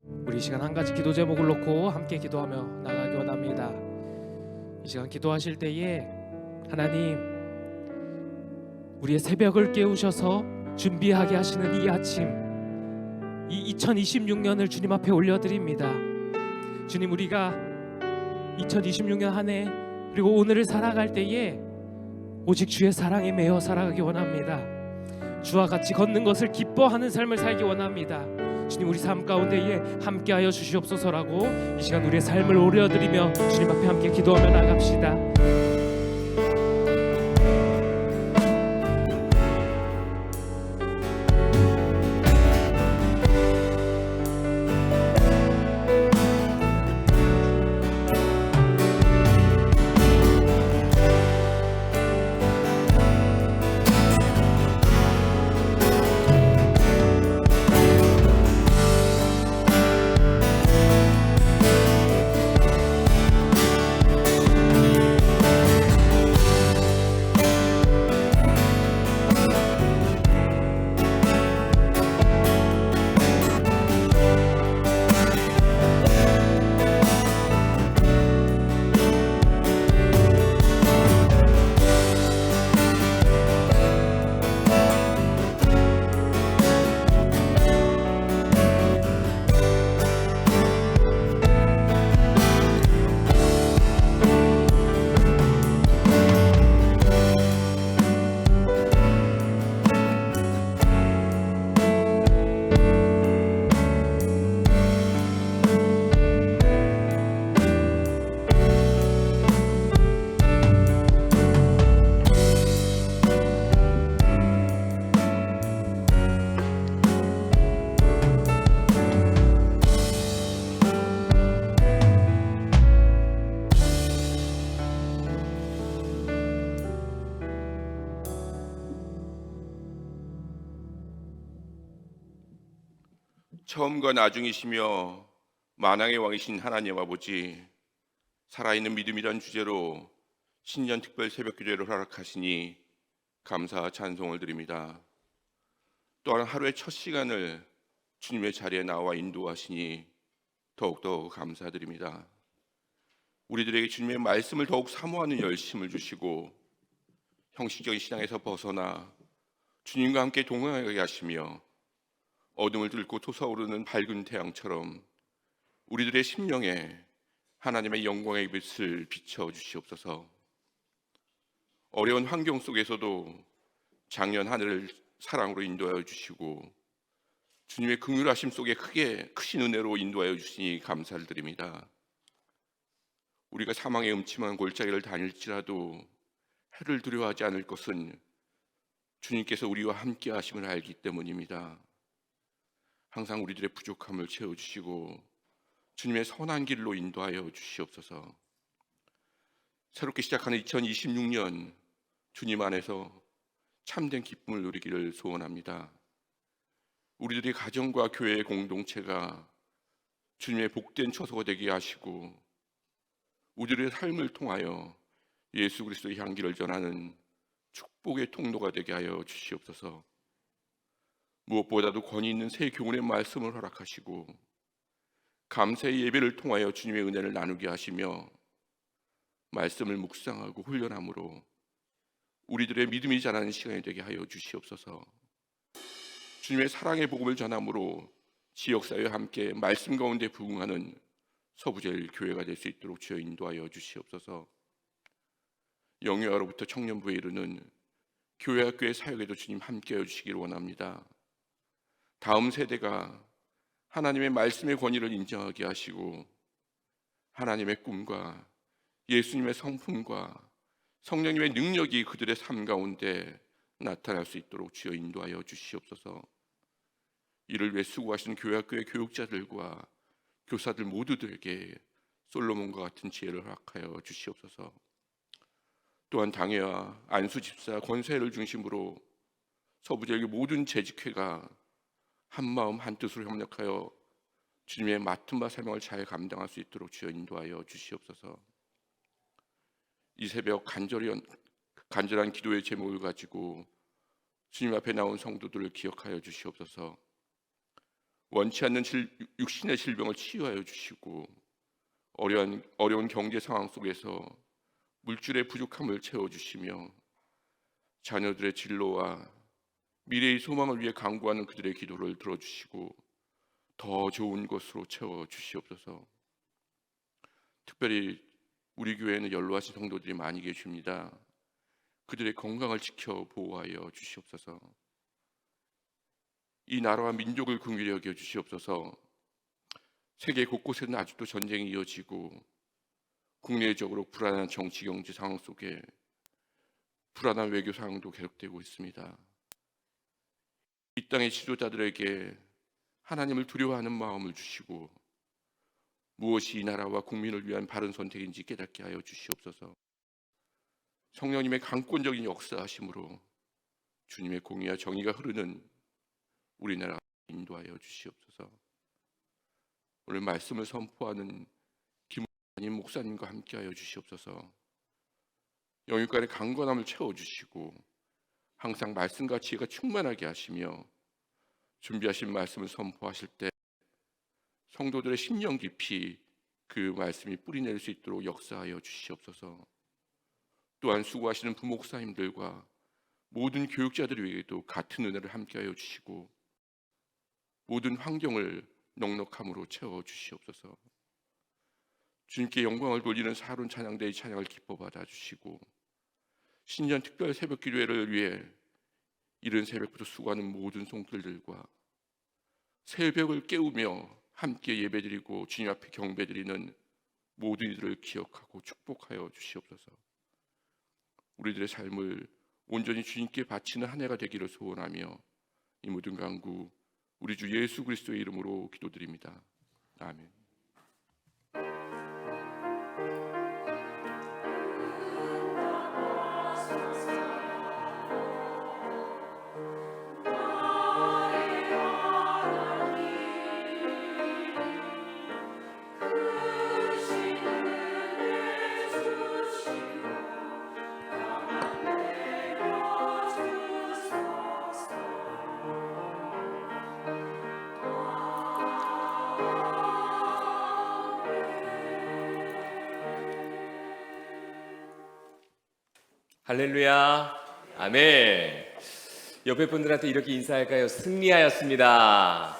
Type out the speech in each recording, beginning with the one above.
우리 이 시간 한 가지 기도 제목을 놓고 함께 기도하며 나가기 원합니다. 이 시간 기도하실 때에 하나님, 우리의 새벽을 깨우셔서 준비하게 하시는 이 아침, 이 2026년을 주님 앞에 올려드립니다. 주님, 우리가 2026년 한 해 그리고 오늘을 살아갈 때에 오직 주의 사랑에 매여 살아가기 원합니다. 주와 같이 걷는 것을 기뻐하는 삶을 살기 원합니다. 주님, 우리 삶 가운데에 함께하여 주시옵소서라고 이 시간 우리의 삶을 올려드리며 주님 앞에 함께 기도하며 나갑시다. 처음과 나중이시며 만왕의 왕이신 하나님 아버지, 살아있는 믿음이란 주제로 신년 특별 새벽 기도회를 허락하시니 감사 찬송을 드립니다. 또한 하루의 첫 시간을 주님의 자리에 나와 인도하시니 더욱더 감사드립니다. 우리들에게 주님의 말씀을 더욱 사모하는 열심을 주시고 형식적인 신앙에서 벗어나 주님과 함께 동행하게 하시며 어둠을 뚫고 솟아오르는 밝은 태양처럼 우리들의 심령에 하나님의 영광의 빛을 비춰 주시옵소서. 어려운 환경 속에서도 장년 하늘을 사랑으로 인도하여 주시고 주님의 긍휼하심 속에 크신 은혜로 인도하여 주시니 감사를 드립니다. 우리가 사망의 음침한 골짜기를 다닐지라도 해를 두려워하지 않을 것은 주님께서 우리와 함께 하심을 알기 때문입니다. 항상 우리들의 부족함을 채워주시고 주님의 선한 길로 인도하여 주시옵소서. 새롭게 시작하는 2026년 주님 안에서 참된 기쁨을 누리기를 소원합니다. 우리들의 가정과 교회의 공동체가 주님의 복된 처소가 되게 하시고 우리들의 삶을 통하여 예수 그리스도의 향기를 전하는 축복의 통로가 되게 하여 주시옵소서. 무엇보다도 권위 있는 새 교훈의 말씀을 허락하시고 감사의 예배를 통하여 주님의 은혜를 나누게 하시며 말씀을 묵상하고 훈련함으로 우리들의 믿음이 자라는 시간이 되게 하여 주시옵소서. 주님의 사랑의 복음을 전함으로 지역사회와 함께 말씀 가운데 부흥하는 서부제일 교회가 될 수 있도록 주여 인도하여 주시옵소서. 영유아로부터 청년부에 이르는 교회 학교의 사역에도 주님 함께하여 주시기를 원합니다. 다음 세대가 하나님의 말씀의 권위를 인정하게 하시고 하나님의 꿈과 예수님의 성품과 성령님의 능력이 그들의 삶 가운데 나타날 수 있도록 주여 인도하여 주시옵소서. 이를 위해 수고하시는 교회학교의 교육자들과 교사들 모두들에게 솔로몬과 같은 지혜를 허락하여 주시옵소서. 또한 당회와 안수집사, 권사회를 중심으로 서부지역의 모든 재직회가 한마음 한뜻으로 협력하여 주님의 맡은 바 사명을 잘 감당할 수 있도록 주여 인도하여 주시옵소서. 이 새벽 간절한 기도의 제목을 가지고 주님 앞에 나온 성도들을 기억하여 주시옵소서. 원치 않는 육신의 질병을 치유하여 주시고 어려운 경제 상황 속에서 물질의 부족함을 채워주시며 자녀들의 진로와 미래의 소망을 위해 간구하는 그들의 기도를 들어주시고 더 좋은 것으로 채워주시옵소서. 특별히 우리 교회에는 연로하신 성도들이 많이 계십니다. 그들의 건강을 지켜 보호하여 주시옵소서. 이 나라와 민족을 긍휼히 여겨 주시옵소서. 세계 곳곳에는 아직도 전쟁이 이어지고 국내적으로 불안한 정치 경제 상황 속에 불안한 외교 상황도 계속되고 있습니다. 이 땅의 지도자들에게 하나님을 두려워하는 마음을 주시고 무엇이 이 나라와 국민을 위한 바른 선택인지 깨닫게 하여 주시옵소서. 성령님의 강권적인 역사하심으로 주님의 공의와 정의가 흐르는 우리나라 인도하여 주시옵소서. 오늘 말씀을 선포하는 김은님 목사님과 함께하여 주시옵소서. 영육간의 강건함을 채워주시고 항상 말씀과 지혜가 충만하게 하시며 준비하신 말씀을 선포하실 때 성도들의 심령 깊이 그 말씀이 뿌리낼 수 있도록 역사하여 주시옵소서. 또한 수고하시는 부목사님들과 모든 교육자들 위에도 같은 은혜를 함께하여 주시고 모든 환경을 넉넉함으로 채워 주시옵소서. 주님께 영광을 돌리는 사론 찬양대의 찬양을 기뻐 받아 주시고 신년 특별 새벽 기도회를 위해 이른 새벽부터 수고하는 모든 손길들과 새벽을 깨우며 함께 예배드리고 주님 앞에 경배드리는 모든 이들을 기억하고 축복하여 주시옵소서. 우리들의 삶을 온전히 주님께 바치는 한 해가 되기를 소원하며 이 모든 간구 우리 주 예수 그리스도의 이름으로 기도드립니다. 아멘. 할렐루야, 아멘. 옆에 분들한테 이렇게 인사할까요? 승리하였습니다.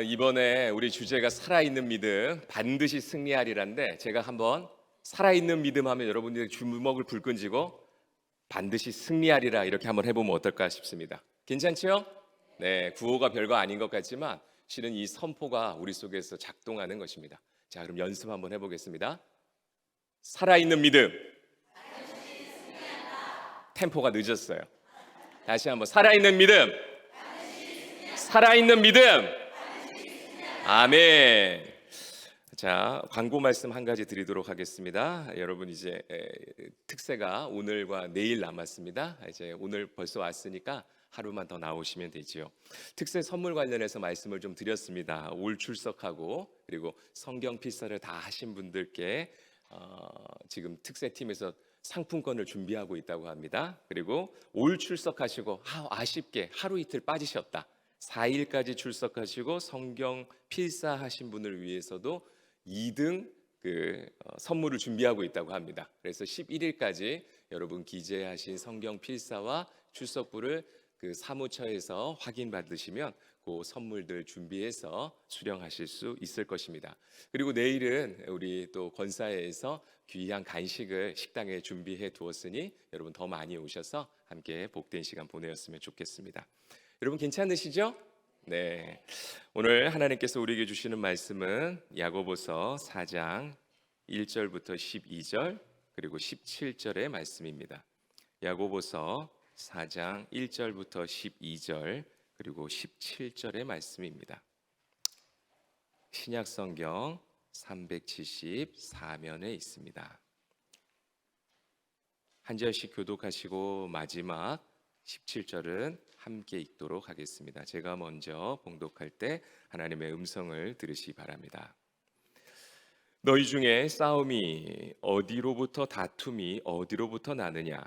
이번에 우리 주제가 살아있는 믿음, 반드시 승리하리란데 제가 한번 살아있는 믿음 하면 여러분들이 주먹을 불끈 쥐고 반드시 승리하리라 이렇게 한번 해보면 어떨까 싶습니다. 괜찮죠? 네, 구호가 별거 아닌 것 같지만 실은 이 선포가 우리 속에서 작동하는 것입니다. 자, 그럼 연습 한번 해보겠습니다. 살아있는 믿음. 템포가 늦었어요. 다시 한번 살아있는 믿음. 살아있는 믿음. 아멘. 자, 광고 말씀 한 가지 드리도록 하겠습니다. 여러분 이제 특세가 오늘과 내일 남았습니다. 이제 오늘 벌써 왔으니까 하루만 더 나오시면 되지요. 특세 선물 관련해서 말씀을 좀 드렸습니다. 올 출석하고 그리고 성경 필사를 다 하신 분들께 지금 특세팀에서 상품권을 준비하고 있다고 합니다. 그리고 올 출석하시고 아쉽게 하루 이틀 빠지셨다. 4일까지 출석하시고 성경 필사하신 분을 위해서도 2등 선물을 준비하고 있다고 합니다. 그래서 11일까지 여러분 기재하신 성경 필사와 출석부를 사무처에서 확인받으시면 그 선물들 준비해서 수령하실 수 있을 것입니다. 그리고 내일은 우리 또 권사회에서 귀한 간식을 식당에 준비해 두었으니 여러분 더 많이 오셔서 함께 복된 시간 보내었으면 좋겠습니다. 여러분 괜찮으시죠? 네. 오늘 하나님께서 우리에게 주시는 말씀은 야고보서 4장 1절부터 12절 그리고 17절의 말씀입니다. 야고보서 4장 1절부터 12절 그리고 17절의 말씀입니다. 신약 성경 374면에 있습니다. 한 절씩 교독하시고 마지막 17절은 함께 읽도록 하겠습니다. 제가 먼저 봉독할 때 하나님의 음성을 들으시기 바랍니다. 너희 중에 싸움이 어디로부터 다툼이 어디로부터 나느냐?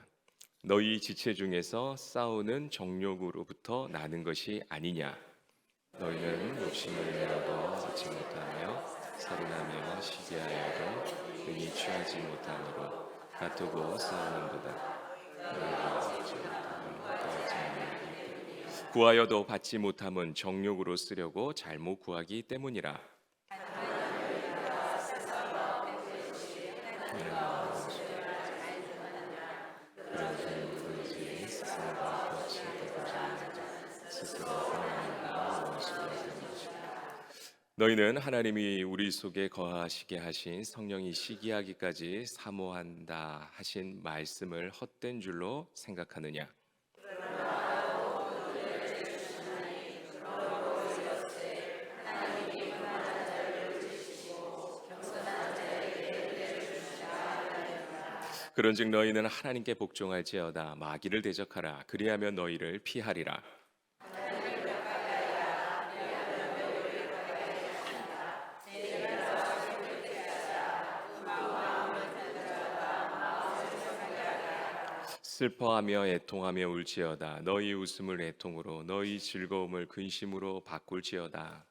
너희 지체 중에서 싸우는 정욕으로부터 나는 것이 아니냐? 너희는 욕심을 내어도 얻지 못하며 살인하며 시기하여도 능히 취하지 못하므로 다투고 싸우는도다. 너희가 얻지 못하면 더하지 아니하리이다. 구하여도 받지 못함은 정욕으로 쓰려고 잘못 구하기 때문이라. 너희는 하나님이 우리 속에 거하시게 하신 성령이 시기하기까지 사모한다 하신 말씀을 헛된 줄로 생각하느냐? 그런즉 너희는 하나님께 복종할지어다. 마귀를 대적하라. 그리하면 너희를 피하리라. 슬퍼하며 애통하며 울지어다. 너희 웃음을 애통으로 너희 즐거움을 근심으로 바꿀지어다.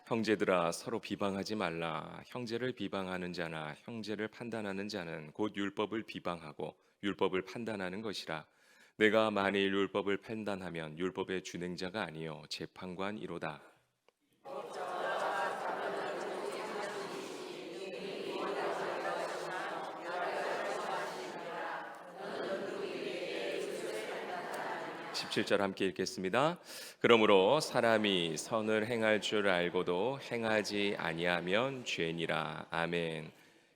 형제들아 서로 비방하지 말라. 형제를 비방하는 자나 형제를 판단하는 자는 곧 율법을 비방하고 율법을 판단하는 것이라. 내가 만일 율법을 판단하면 율법의 준행자가 아니요 재판관이로다. 17절 함께 읽겠습니다. 그러므로 사람이 선을 행할 줄 알고도 행하지 아니하면 죄니라. 아멘.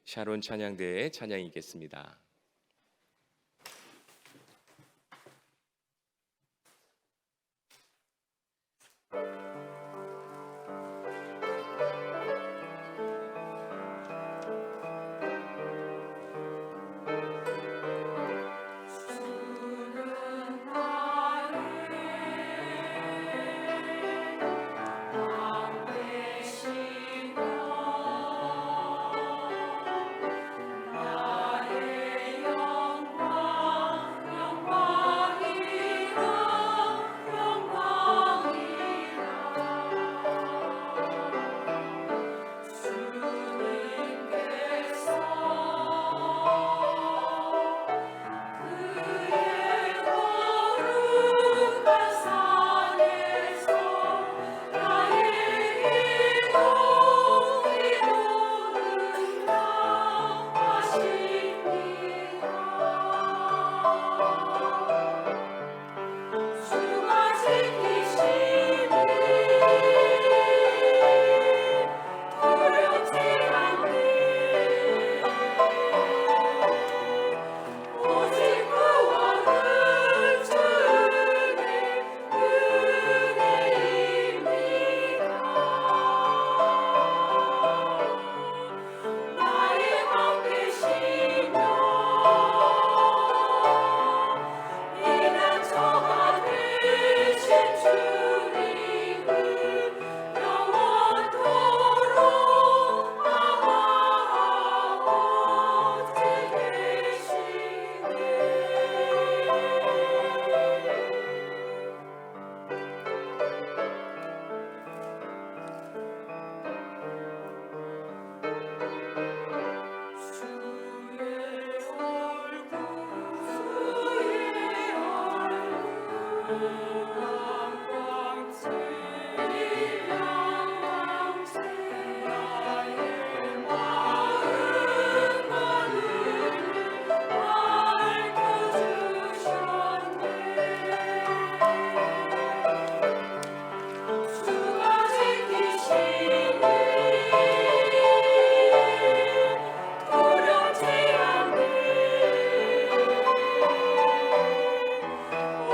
샤론 찬양대의 찬양이겠습니다.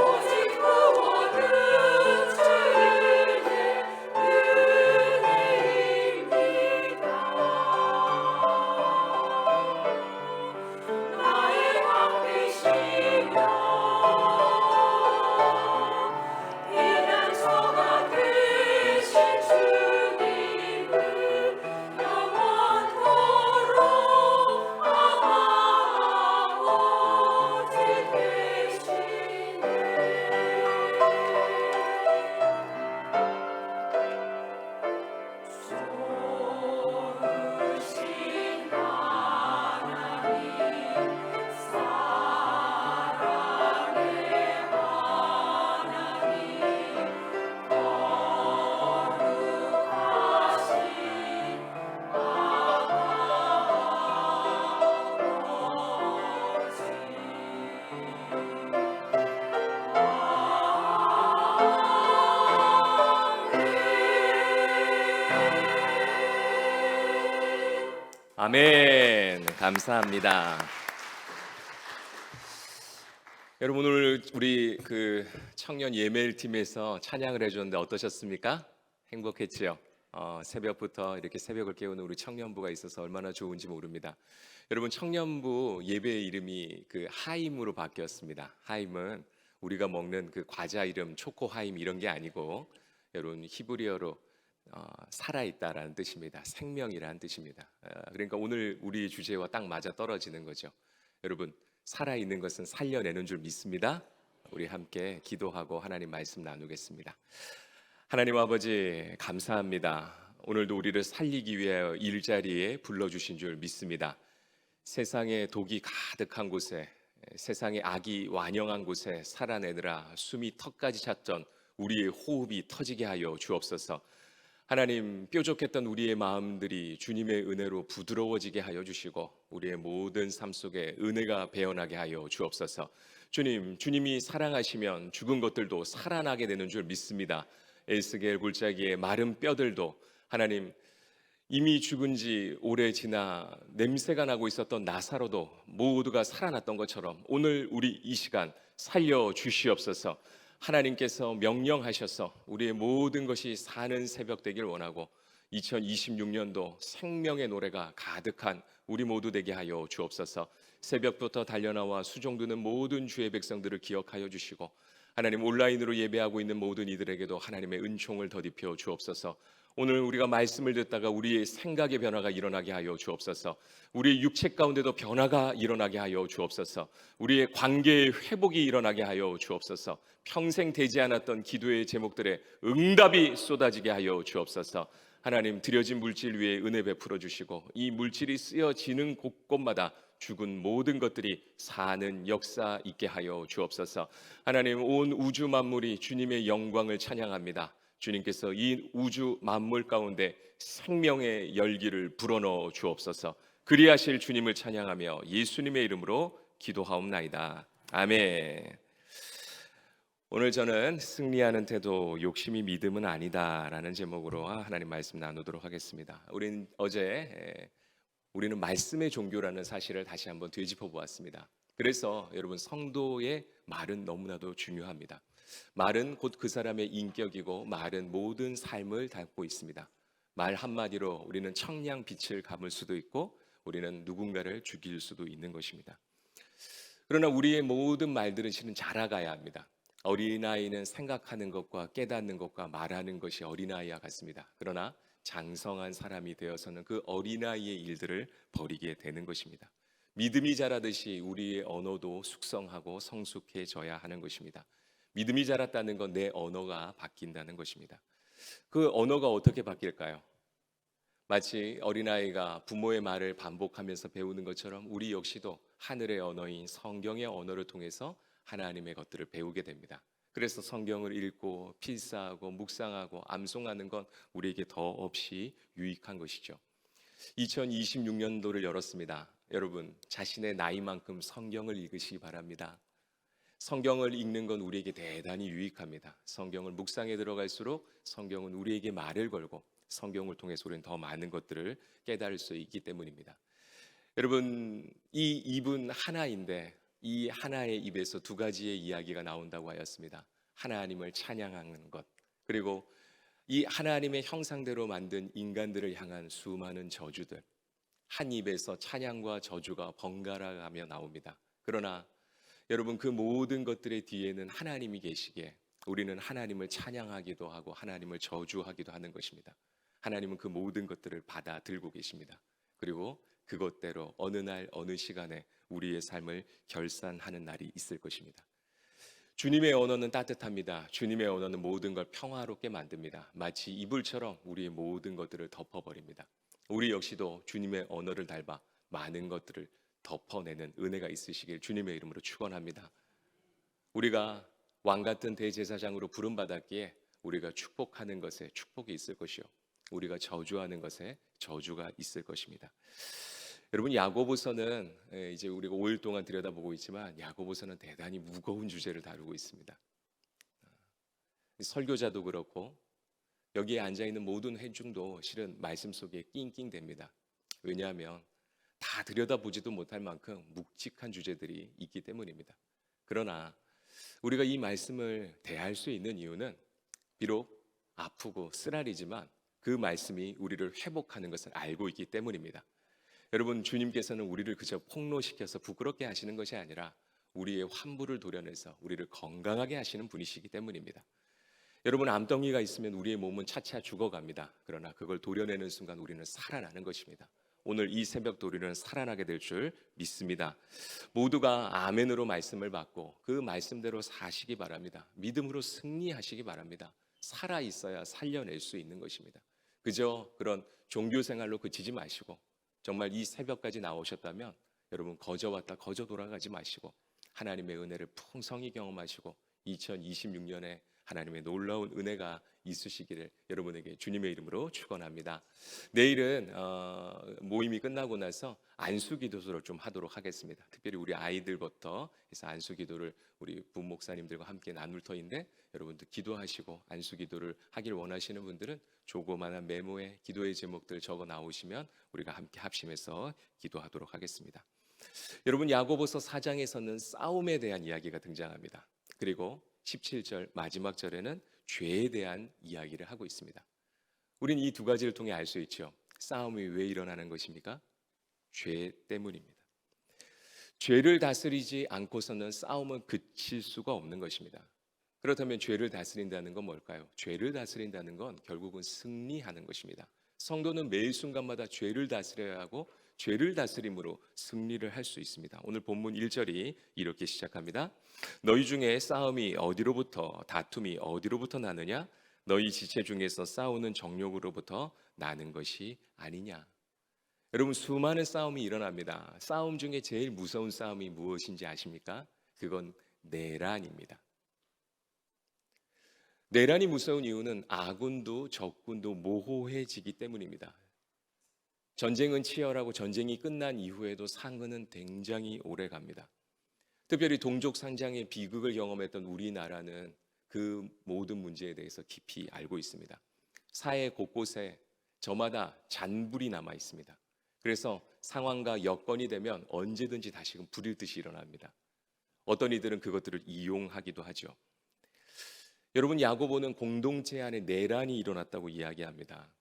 오직 구원을 아멘. 감사합니다. 여러분 오늘 우리 그 청년 예매일 팀에서 찬양을 해줬는데 어떠셨습니까? 행복했지요? 새벽부터 이렇게 새벽을 깨우는 우리 청년부가 있어서 얼마나 좋은지 모릅니다. 여러분 청년부 예배의 이름이 그 하임으로 바뀌었습니다. 하임은 우리가 먹는 그 과자 이름 초코 하임 이런 게 아니고 여러분 히브리어로 살아있다라는 뜻입니다. 생명이라는 뜻입니다. 그러니까 오늘 우리 주제와 딱 맞아 떨어지는 거죠. 여러분 살아있는 것은 살려내는 줄 믿습니다. 우리 함께 기도하고 하나님 말씀 나누겠습니다. 하나님 아버지 감사합니다. 오늘도 우리를 살리기 위하여 일자리에 불러주신 줄 믿습니다. 세상에 독이 가득한 곳에 세상에 악이 완영한 곳에 살아내느라 숨이 턱까지 찼던 우리의 호흡이 터지게 하여 주옵소서. 하나님 뾰족했던 우리의 마음들이 주님의 은혜로 부드러워지게 하여 주시고 우리의 모든 삶 속에 은혜가 배어나게 하여 주옵소서. 주님이 사랑하시면 죽은 것들도 살아나게 되는 줄 믿습니다. 에스겔 골짜기의 마른 뼈들도 하나님 이미 죽은 지 오래 지나 냄새가 나고 있었던 나사로도 모두가 살아났던 것처럼 오늘 우리 이 시간 살려 주시옵소서. 하나님께서 명령하셔서 우리의 모든 것이 사는 새벽 되길 원하고 2026년도 생명의 노래가 가득한 우리 모두 되게 하여 주옵소서. 새벽부터 달려나와 수종드는 모든 주의 백성들을 기억하여 주시고 하나님 온라인으로 예배하고 있는 모든 이들에게도 하나님의 은총을 더입혀 주옵소서. 오늘 우리가 말씀을 듣다가 우리의 생각의 변화가 일어나게 하여 주옵소서. 우리의 육체 가운데도 변화가 일어나게 하여 주옵소서. 우리의 관계의 회복이 일어나게 하여 주옵소서. 평생 되지 않았던 기도의 제목들에 응답이 쏟아지게 하여 주옵소서. 하나님 드려진 물질 위에 은혜 베풀어 주시고 이 물질이 쓰여지는 곳곳마다 죽은 모든 것들이 사는 역사 있게 하여 주옵소서. 하나님 온 우주 만물이 주님의 영광을 찬양합니다. 주님께서 이 우주 만물 가운데 생명의 열기를 불어넣어 주옵소서. 그리하실 주님을 찬양하며 예수님의 이름으로 기도하옵나이다. 아멘. 오늘 저는 승리하는 태도 욕심이 믿음은 아니다라는 제목으로 하나님 말씀 나누도록 하겠습니다. 우리는 말씀의 종교라는 사실을 다시 한번 되짚어 보았습니다. 그래서 여러분 성도의 말은 너무나도 중요합니다. 말은 곧 그 사람의 인격이고 말은 모든 삶을 담고 있습니다. 말 한마디로 우리는 청량 빛을 감을 수도 있고 우리는 누군가를 죽일 수도 있는 것입니다. 그러나 우리의 모든 말들은 실은 자라가야 합니다. 어린아이는 생각하는 것과 깨닫는 것과 말하는 것이 어린아이와 같습니다. 그러나 장성한 사람이 되어서는 그 어린아이의 일들을 버리게 되는 것입니다. 믿음이 자라듯이 우리의 언어도 숙성하고 성숙해져야 하는 것입니다. 믿음이 자랐다는 건 내 언어가 바뀐다는 것입니다. 그 언어가 어떻게 바뀔까요? 마치 어린아이가 부모의 말을 반복하면서 배우는 것처럼 우리 역시도 하늘의 언어인 성경의 언어를 통해서 하나님의 것들을 배우게 됩니다. 그래서 성경을 읽고 필사하고 묵상하고 암송하는 건 우리에게 더없이 유익한 것이죠. 2026년도를 열었습니다. 여러분 자신의 나이만큼 성경을 읽으시기 바랍니다. 성경을 읽는 건 우리에게 대단히 유익합니다. 성경을 묵상에 들어갈수록 성경은 우리에게 말을 걸고 성경을 통해서 우리는 더 많은 것들을 깨달을 수 있기 때문입니다. 여러분 이 입은 하나인데 이 하나의 입에서 두 가지의 이야기가 나온다고 하였습니다. 하나님을 찬양하는 것, 그리고 이 하나님의 형상대로 만든 인간들을 향한 수많은 저주들. 한 입에서 찬양과 저주가 번갈아 가며 나옵니다. 그러나 여러분 그 모든 것들의 뒤에는 하나님이 계시기에 우리는 하나님을 찬양하기도 하고 하나님을 저주하기도 하는 것입니다. 하나님은 그 모든 것들을 받아 들고 계십니다. 그리고 그것대로 어느 날 어느 시간에 우리의 삶을 결산하는 날이 있을 것입니다. 주님의 언어는 따뜻합니다. 주님의 언어는 모든 걸 평화롭게 만듭니다. 마치 이불처럼 우리의 모든 것들을 덮어버립니다. 우리 역시도 주님의 언어를 닮아 많은 것들을 덮어내는 은혜가 있으시길 주님의 이름으로 축원합니다. 우리가 왕 같은 대제사장으로 부름받았기에 우리가 축복하는 것에 축복이 있을 것이요 우리가 저주하는 것에 저주가 있을 것입니다. 여러분 야고보서는 이제 우리가 5일 동안 들여다보고 있지만 야고보서는 대단히 무거운 주제를 다루고 있습니다. 설교자도 그렇고 여기에 앉아있는 모든 회중도 실은 말씀 속에 낑낑댑니다. 왜냐하면 다 들여다보지도 못할 만큼 묵직한 주제들이 있기 때문입니다. 그러나 우리가 이 말씀을 대할 수 있는 이유는 비록 아프고 쓰라리지만 그 말씀이 우리를 회복하는 것을 알고 있기 때문입니다. 여러분, 주님께서는 우리를 그저 폭로시켜서 부끄럽게 하시는 것이 아니라 우리의 환부를 도려내서 우리를 건강하게 하시는 분이시기 때문입니다. 여러분, 암덩이가 있으면 우리의 몸은 차차 죽어갑니다. 그러나 그걸 도려내는 순간 우리는 살아나는 것입니다. 오늘 이 새벽도 우리는 살아나게 될 줄 믿습니다. 모두가 아멘으로 말씀을 받고 그 말씀대로 사시기 바랍니다. 믿음으로 승리하시기 바랍니다. 살아 있어야 살려낼 수 있는 것입니다. 그저 그런 종교 생활로 그치지 마시고 정말 이 새벽까지 나오셨다면 여러분, 거저 왔다 거저 돌아가지 마시고 하나님의 은혜를 풍성히 경험하시고 2026년에 하나님의 놀라운 은혜가 있으시기를 여러분에게 주님의 이름으로 축원합니다. 내일은 모임이 끝나고 나서 안수기도를 좀 하도록 하겠습니다. 특별히 우리 아이들부터 해서 안수기도를 우리 부목사님들과 함께 나눌 터인데 여러분들 기도하시고 안수기도를 하길 원하시는 분들은 조그마한 메모에 기도의 제목들 적어 나오시면 우리가 함께 합심해서 기도하도록 하겠습니다. 여러분, 야고보서 4장에서는 싸움에 대한 이야기가 등장합니다. 그리고 17절 마지막 절에는 죄에 대한 이야기를 하고 있습니다. 우리는 이 두 가지를 통해 알 수 있죠. 싸움이 왜 일어나는 것입니까? 죄 때문입니다. 죄를 다스리지 않고서는 싸움은 그칠 수가 없는 것입니다. 그렇다면 죄를 다스린다는 건 뭘까요? 죄를 다스린다는 건 결국은 승리하는 것입니다. 성도는 매일 순간마다 죄를 다스려야 하고 죄를 다스림으로 승리를 할 수 있습니다. 오늘 본문 1절이 이렇게 시작합니다. 너희 중에 싸움이 어디로부터, 다툼이 어디로부터 나느냐? 너희 지체 중에서 싸우는 정욕으로부터 나는 것이 아니냐? 여러분, 수많은 싸움이 일어납니다. 싸움 중에 제일 무서운 싸움이 무엇인지 아십니까? 그건 내란입니다. 내란이 무서운 이유는 아군도 적군도 모호해지기 때문입니다. 전쟁은 치열하고 전쟁이 끝난 이후에도 상흔은 굉장히 오래 갑니다. 특별히 동족 상장의 비극을 경험했던 우리나라는 그 모든 문제에 대해서 깊이 알고 있습니다. 사회 곳곳에 저마다 잔불이 남아 있습니다. 그래서 상황과 여건이 되면 언제든지 다시금 불일 듯이 일어납니다. 어떤 이들은 그것들을 이용하기도 하죠. 여러분, 야고보는 공동체 안에 내란이 일어났다고 이야기합니다.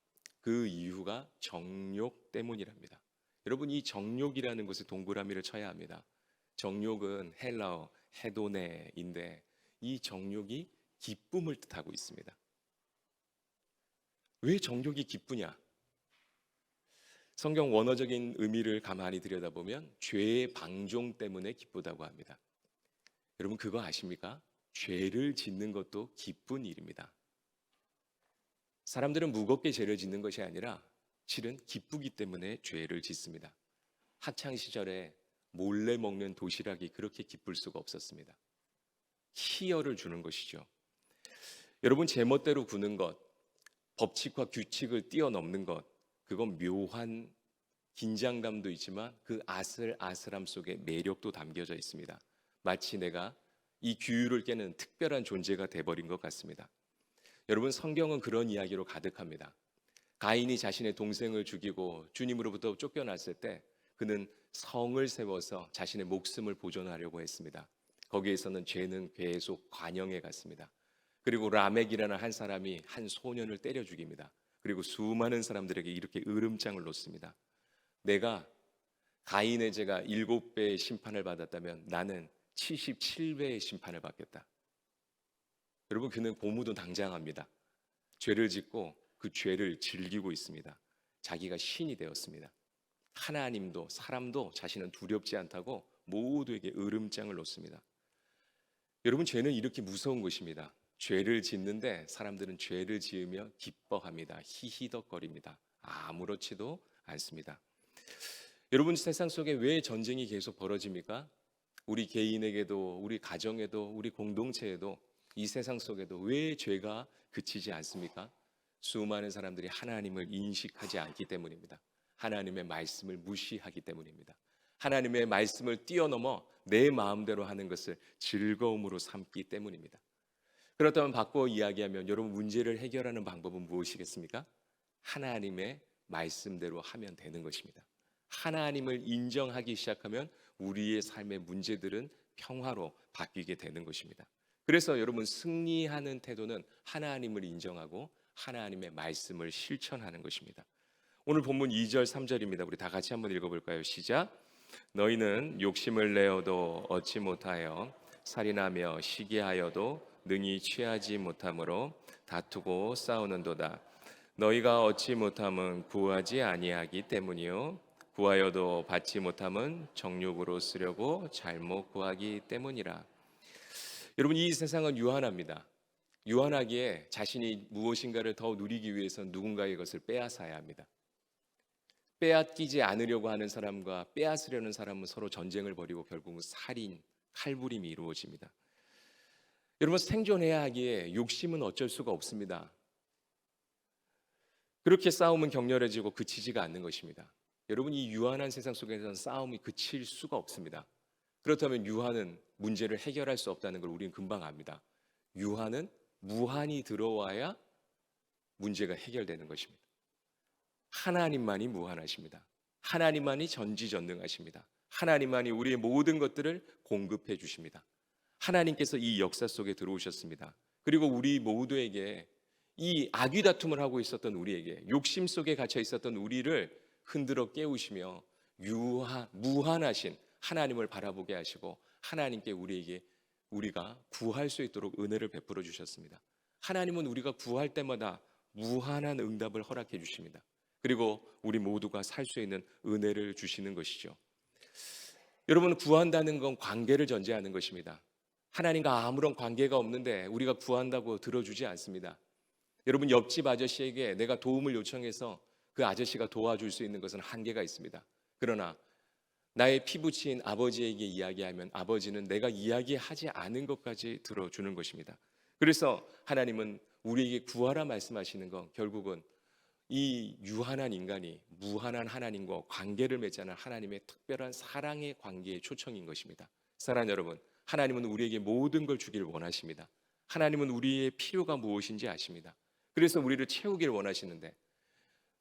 그 이유가 정욕 때문이랍니다. 여러분, 이 정욕이라는 것에 동그라미를 쳐야 합니다. 정욕은 헬라어 헤도네인데 이 정욕이 기쁨을 뜻하고 있습니다. 왜 정욕이 기쁘냐? 성경 원어적인 의미를 가만히 들여다보면 죄의 방종 때문에 기쁘다고 합니다. 여러분, 그거 아십니까? 죄를 짓는 것도 기쁜 일입니다. 사람들은 무겁게 죄를 짓는 것이 아니라 실은 기쁘기 때문에 죄를 짓습니다. 학창 시절에 몰래 먹는 도시락이 그렇게 기쁠 수가 없었습니다. 희열을 주는 것이죠. 여러분, 제멋대로 구는 것, 법칙과 규칙을 뛰어넘는 것, 그건 묘한 긴장감도 있지만 그 아슬아슬함 속에 매력도 담겨져 있습니다. 마치 내가 이 규율을 깨는 특별한 존재가 돼버린 것 같습니다. 여러분, 성경은 그런 이야기로 가득합니다. 가인이 자신의 동생을 죽이고 주님으로부터 쫓겨났을 때 그는 성을 세워서 자신의 목숨을 보존하려고 했습니다. 거기에서는 죄는 계속 관영해 갔습니다. 그리고 라멕이라는 한 사람이 한 소년을 때려 죽입니다. 그리고 수많은 사람들에게 이렇게 으름장을 놓습니다. 내가 가인의 죄가 7배의 심판을 받았다면 나는 77배의 심판을 받겠다. 여러분, 그는 고무도 당장합니다. 죄를 짓고 그 죄를 즐기고 있습니다. 자기가 신이 되었습니다. 하나님도 사람도 자신은 두렵지 않다고 모두에게 으름장을 놓습니다. 여러분, 죄는 이렇게 무서운 것입니다. 죄를 짓는데 사람들은 죄를 지으며 기뻐합니다. 히히덕거립니다. 아무렇지도 않습니다. 여러분, 세상 속에 왜 전쟁이 계속 벌어집니까? 우리 개인에게도 우리 가정에도 우리 공동체에도 이 세상 속에도 왜 죄가 그치지 않습니까? 수많은 사람들이 하나님을 인식하지 않기 때문입니다. 하나님의 말씀을 무시하기 때문입니다. 하나님의 말씀을 뛰어넘어 내 마음대로 하는 것을 즐거움으로 삼기 때문입니다. 그렇다면 바꿔 이야기하면 여러분, 문제를 해결하는 방법은 무엇이겠습니까? 하나님의 말씀대로 하면 되는 것입니다. 하나님을 인정하기 시작하면 우리의 삶의 문제들은 평화로 바뀌게 되는 것입니다. 그래서 여러분, 승리하는 태도는 하나님을 인정하고 하나님의 말씀을 실천하는 것입니다. 오늘 본문 2절 3절입니다. 우리 다 같이 한번 읽어볼까요? 시작. 너희는 욕심을 내어도 얻지 못하여 살인하며 시기하여도 능히 취하지 못하므로 다투고 싸우는도다. 너희가 얻지 못함은 구하지 아니하기 때문이요 구하여도 받지 못함은 정욕으로 쓰려고 잘못 구하기 때문이라. 여러분, 이 세상은 유한합니다. 유한하기에 자신이 무엇인가를 더 누리기 위해서는 누군가의 것을 빼앗아야 합니다. 빼앗기지 않으려고 하는 사람과 빼앗으려는 사람은 서로 전쟁을 벌이고 결국은 살인, 칼부림이 이루어집니다. 여러분, 생존해야 하기에 욕심은 어쩔 수가 없습니다. 그렇게 싸움은 격렬해지고 그치지가 않는 것입니다. 여러분, 이 유한한 세상 속에서는 싸움이 그칠 수가 없습니다. 그렇다면 유한은 문제를 해결할 수 없다는 걸 우리는 금방 압니다. 유한은 무한히 들어와야 문제가 해결되는 것입니다. 하나님만이 무한하십니다. 하나님만이 전지전능하십니다. 하나님만이 우리의 모든 것들을 공급해 주십니다. 하나님께서 이 역사 속에 들어오셨습니다. 그리고 우리 모두에게 이 악의 다툼을 하고 있었던 우리에게, 욕심 속에 갇혀 있었던 우리를 흔들어 깨우시며 무한하신 하나님을 바라보게 하시고 하나님께 우리가 구할 수 있도록 은혜를 베풀어 주셨습니다. 하나님은 우리가 구할 때마다 무한한 응답을 허락해 주십니다. 그리고 우리 모두가 살 수 있는 은혜를 주시는 것이죠. 여러분, 구한다는 건 관계를 전제하는 것입니다. 하나님과 아무런 관계가 없는데 우리가 구한다고 들어주지 않습니다. 여러분, 옆집 아저씨에게 내가 도움을 요청해서 그 아저씨가 도와줄 수 있는 것은 한계가 있습니다. 그러나 나의 피부치인 아버지에게 이야기하면 아버지는 내가 이야기하지 않은 것까지 들어주는 것입니다. 그래서 하나님은 우리에게 구하라 말씀하시는 건 결국은 이 유한한 인간이 무한한 하나님과 관계를 맺자는 하나님의 특별한 사랑의 관계의 초청인 것입니다. 사랑하는 여러분, 하나님은 우리에게 모든 걸 주기를 원하십니다. 하나님은 우리의 필요가 무엇인지 아십니다. 그래서 우리를 채우기를 원하시는데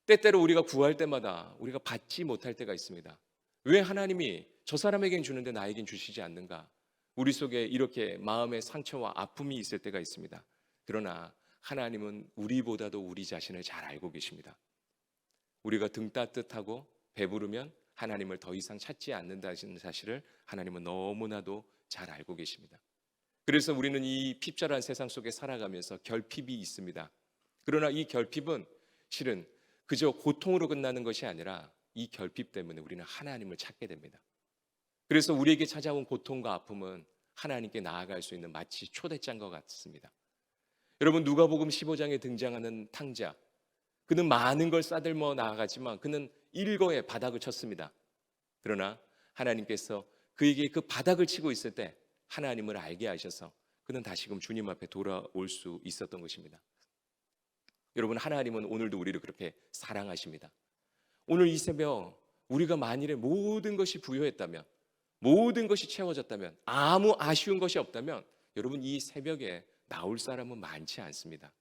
때때로 우리가 구할 때마다 우리가 받지 못할 때가 있습니다. 왜 하나님이 저 사람에겐 주는데 나에겐 주시지 않는가? 우리 속에 이렇게 마음의 상처와 아픔이 있을 때가 있습니다. 그러나 하나님은 우리보다도 우리 자신을 잘 알고 계십니다. 우리가 등 따뜻하고 배부르면 하나님을 더 이상 찾지 않는다는 사실을 하나님은 너무나도 잘 알고 계십니다. 그래서 우리는 이 핍절한 세상 속에 살아가면서 결핍이 있습니다. 그러나 이 결핍은 실은 그저 고통으로 끝나는 것이 아니라 이 결핍 때문에 우리는 하나님을 찾게 됩니다. 그래서 우리에게 찾아온 고통과 아픔은 하나님께 나아갈 수 있는 마치 초대장과 같습니다. 여러분, 누가복음 15장에 등장하는 탕자, 그는 많은 걸 싸들며 나아가지만 그는 일거에 바닥을 쳤습니다. 그러나 하나님께서 그에게 그 바닥을 치고 있을 때 하나님을 알게 하셔서 그는 다시금 주님 앞에 돌아올 수 있었던 것입니다. 여러분, 하나님은 오늘도 우리를 그렇게 사랑하십니다. 오늘 이 새벽 우리가 만일에 모든 것이 부요했다면, 모든 것이 채워졌다면, 아무 아쉬운 것이 없다면 여러분, 이 새벽에 나올 사람은 많지 않습니다.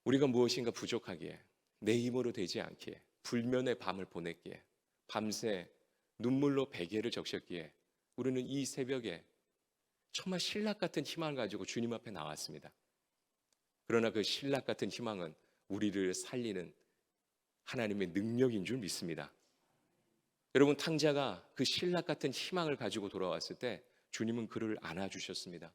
우리가 무엇인가 부족하기에, 내 힘으로 되지 않기에, 불면의 밤을 보냈기에, 밤새 눈물로 베개를 적셨기에 우리는 이 새벽에 정말 신락 같은 희망을 가지고 주님 앞에 나왔습니다. 그러나 그 신락 같은 희망은 우리를 살리는 하나님의 능력인 줄 믿습니다. 여러분, 탕자가 그 신락 같은 희망을 가지고 돌아왔을 때 주님은 그를 안아주셨습니다.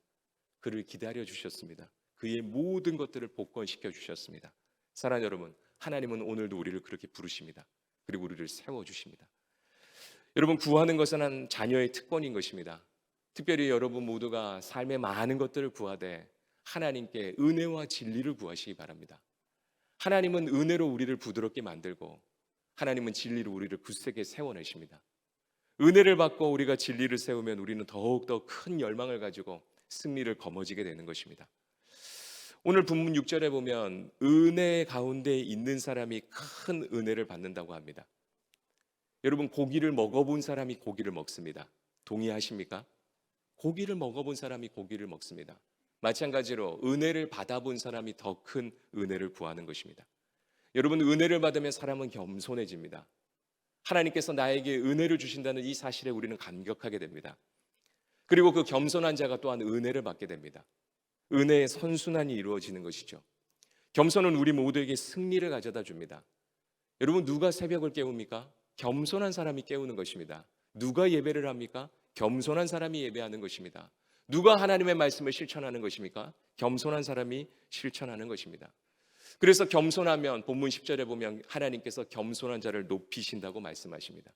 그를 기다려주셨습니다. 그의 모든 것들을 복권시켜 주셨습니다. 사랑하는 여러분, 하나님은 오늘도 우리를 그렇게 부르십니다. 그리고 우리를 세워주십니다. 여러분, 구하는 것은 한 자녀의 특권인 것입니다. 특별히 여러분 모두가 삶의 많은 것들을 구하되 하나님께 은혜와 진리를 구하시기 바랍니다. 하나님은 은혜로 우리를 부드럽게 만들고 하나님은 진리로 우리를 굳세게 세워내십니다. 은혜를 받고 우리가 진리를 세우면 우리는 더욱더 큰 열망을 가지고 승리를 거머쥐게 되는 것입니다. 오늘 본문 6절에 보면 은혜 가운데 있는 사람이 큰 은혜를 받는다고 합니다. 여러분, 고기를 먹어본 사람이 고기를 먹습니다. 동의하십니까? 고기를 먹어본 사람이 고기를 먹습니다. 마찬가지로 은혜를 받아본 사람이 더 큰 은혜를 구하는 것입니다. 여러분, 은혜를 받으면 사람은 겸손해집니다. 하나님께서 나에게 은혜를 주신다는 이 사실에 우리는 감격하게 됩니다. 그리고 그 겸손한 자가 또한 은혜를 받게 됩니다. 은혜의 선순환이 이루어지는 것이죠. 겸손은 우리 모두에게 승리를 가져다 줍니다. 여러분, 누가 새벽을 깨웁니까? 겸손한 사람이 깨우는 것입니다. 누가 예배를 합니까? 겸손한 사람이 예배하는 것입니다. 누가 하나님의 말씀을 실천하는 것입니까? 겸손한 사람이 실천하는 것입니다. 그래서 겸손하면 본문 10절에 보면 하나님께서 겸손한 자를 높이신다고 말씀하십니다.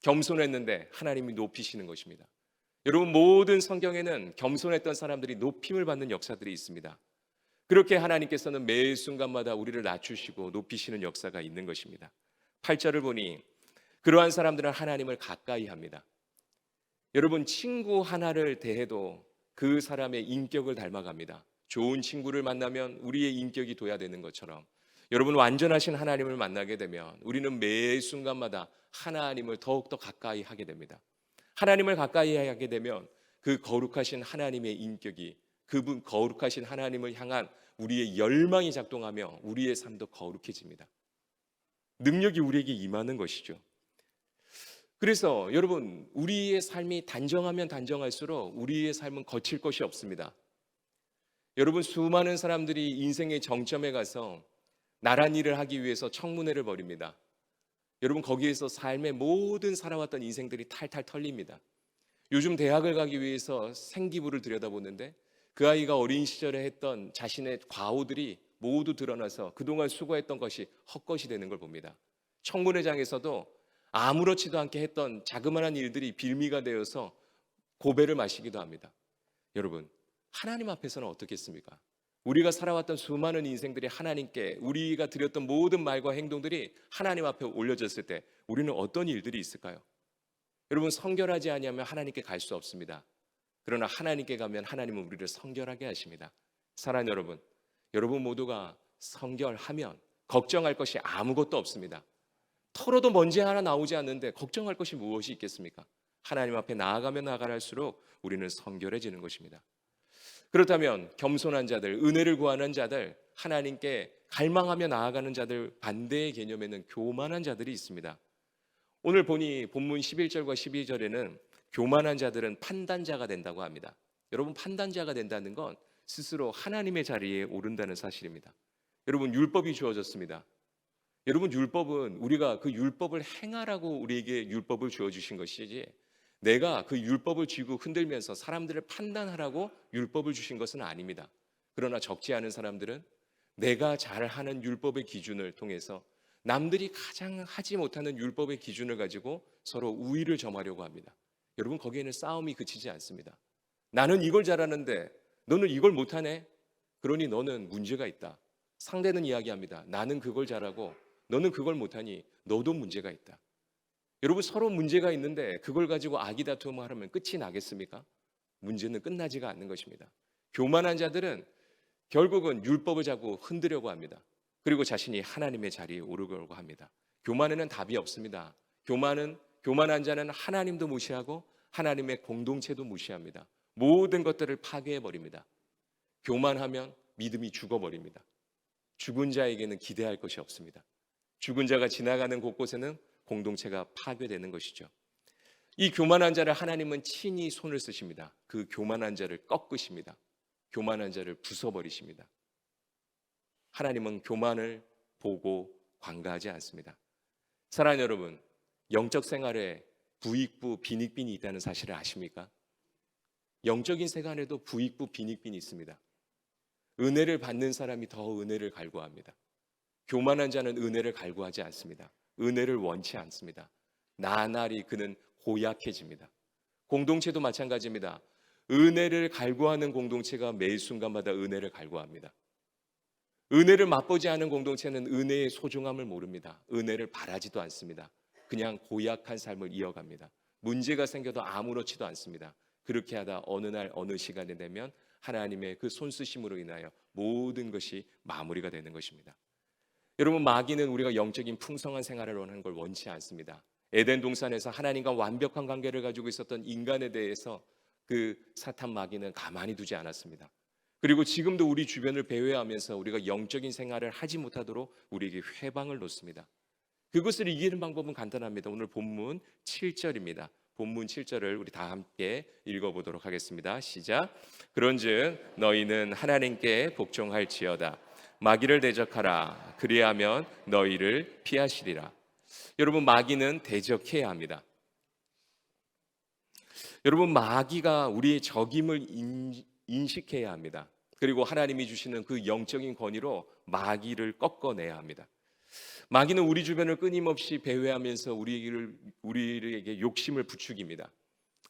겸손했는데 하나님이 높이시는 것입니다. 여러분, 모든 성경에는 겸손했던 사람들이 높임을 받는 역사들이 있습니다. 그렇게 하나님께서는 매 순간마다 우리를 낮추시고 높이시는 역사가 있는 것입니다. 8절을 보니 그러한 사람들은 하나님을 가까이 합니다. 여러분, 친구 하나를 대해도 그 사람의 인격을 닮아갑니다. 좋은 친구를 만나면 우리의 인격이 둬야 되는 것처럼 여러분, 완전하신 하나님을 만나게 되면 우리는 매 순간마다 하나님을 더욱더 가까이 하게 됩니다. 하나님을 가까이 하게 되면 그 거룩하신 하나님의 인격이, 그분 거룩하신 하나님을 향한 우리의 열망이 작동하며 우리의 삶도 거룩해집니다. 능력이 우리에게 임하는 것이죠. 그래서 여러분, 우리의 삶이 단정하면 단정할수록 우리의 삶은 거칠 것이 없습니다. 여러분, 수많은 사람들이 인생의 정점에 가서 나란 일을 하기 위해서 청문회를 벌입니다. 여러분, 거기에서 삶의 모든 살아왔던 인생들이 탈탈 털립니다. 요즘 대학을 가기 위해서 생기부를 들여다보는데 그 아이가 어린 시절에 했던 자신의 과오들이 모두 드러나서 그동안 수고했던 것이 헛것이 되는 걸 봅니다. 청문회장에서도 아무렇지도 않게 했던 자그마한 일들이 빌미가 되어서 고배를 마시기도 합니다. 여러분, 하나님 앞에서는 어떻겠습니까? 우리가 살아왔던 수많은 인생들이 하나님께 우리가 드렸던 모든 말과 행동들이 하나님 앞에 올려졌을 때 우리는 어떤 일들이 있을까요? 여러분, 성결하지 아니하면 하나님께 갈 수 없습니다. 그러나 하나님께 가면 하나님은 우리를 성결하게 하십니다. 사랑하는 여러분, 여러분 모두가 성결하면 걱정할 것이 아무것도 없습니다. 털어도 먼지 하나 나오지 않는데 걱정할 것이 무엇이 있겠습니까? 하나님 앞에 나아가면 나아갈수록 우리는 성결해지는 것입니다. 그렇다면 겸손한 자들, 은혜를 구하는 자들, 하나님께 갈망하며 나아가는 자들 반대의 개념에는 교만한 자들이 있습니다. 오늘 보니 본문 11절과 12절에는 교만한 자들은 판단자가 된다고 합니다. 여러분, 판단자가 된다는 건 스스로 하나님의 자리에 오른다는 사실입니다. 여러분, 율법이 주어졌습니다. 여러분, 율법은 우리가 그 율법을 행하라고 우리에게 율법을 주어주신 것이지 내가 그 율법을 쥐고 흔들면서 사람들을 판단하라고 율법을 주신 것은 아닙니다. 그러나 적지 않은 사람들은 내가 잘하는 율법의 기준을 통해서 남들이 가장 하지 못하는 율법의 기준을 가지고 서로 우위를 점하려고 합니다. 여러분, 거기에는 싸움이 그치지 않습니다. 나는 이걸 잘하는데 너는 이걸 못하네? 그러니 너는 문제가 있다. 상대는 이야기합니다. 나는 그걸 잘하고 너는 그걸 못하니 너도 문제가 있다. 여러분, 서로 문제가 있는데 그걸 가지고 아기다툼을 하면 끝이 나겠습니까? 문제는 끝나지가 않는 것입니다. 교만한 자들은 결국은 율법을 자꾸 흔들려고 합니다. 그리고 자신이 하나님의 자리에 오르려고 합니다. 교만에는 답이 없습니다. 교만한 자는 하나님도 무시하고 하나님의 공동체도 무시합니다. 모든 것들을 파괴해버립니다. 교만하면 믿음이 죽어버립니다. 죽은 자에게는 기대할 것이 없습니다. 죽은 자가 지나가는 곳곳에는 공동체가 파괴되는 것이죠. 이 교만한 자를 하나님은 친히 손을 쓰십니다. 그 교만한 자를 꺾으십니다. 교만한 자를 부숴버리십니다. 하나님은 교만을 보고 관가하지 않습니다. 사랑하는 여러분, 영적 생활에 부익부, 빈익빈이 있다는 사실을 아십니까? 영적인 생활에도 부익부, 빈익빈이 있습니다. 은혜를 받는 사람이 더 은혜를 갈구합니다. 교만한 자는 은혜를 갈구하지 않습니다. 은혜를 원치 않습니다. 나날이 그는 고약해집니다. 공동체도 마찬가지입니다. 은혜를 갈구하는 공동체가 매 순간마다 은혜를 갈구합니다. 은혜를 맛보지 않은 공동체는 은혜의 소중함을 모릅니다. 은혜를 바라지도 않습니다. 그냥 고약한 삶을 이어갑니다. 문제가 생겨도 아무렇지도 않습니다. 그렇게 하다 어느 날 어느 시간이 되면 하나님의 그 손쓰심으로 인하여 모든 것이 마무리가 되는 것입니다. 여러분, 마귀는 우리가 영적인 풍성한 생활을 원하는 걸 원치 않습니다. 에덴 동산에서 하나님과 완벽한 관계를 가지고 있었던 인간에 대해서 그 사탄 마귀는 가만히 두지 않았습니다. 그리고 지금도 우리 주변을 배회하면서 우리가 영적인 생활을 하지 못하도록 우리에게 회방을 놓습니다. 그것을 이기는 방법은 간단합니다. 오늘 본문 7절입니다. 본문 7절을 우리 다 함께 읽어보도록 하겠습니다. 시작. 그런즉 너희는 하나님께 복종할지어다. 마귀를 대적하라. 그리하면 너희를 피하시리라. 여러분, 마귀는 대적해야 합니다. 여러분, 마귀가 우리의 적임을 인식해야 합니다. 그리고 하나님이 주시는 그 영적인 권위로 마귀를 꺾어내야 합니다. 마귀는 우리 주변을 끊임없이 배회하면서 우리에게 욕심을 부추깁니다.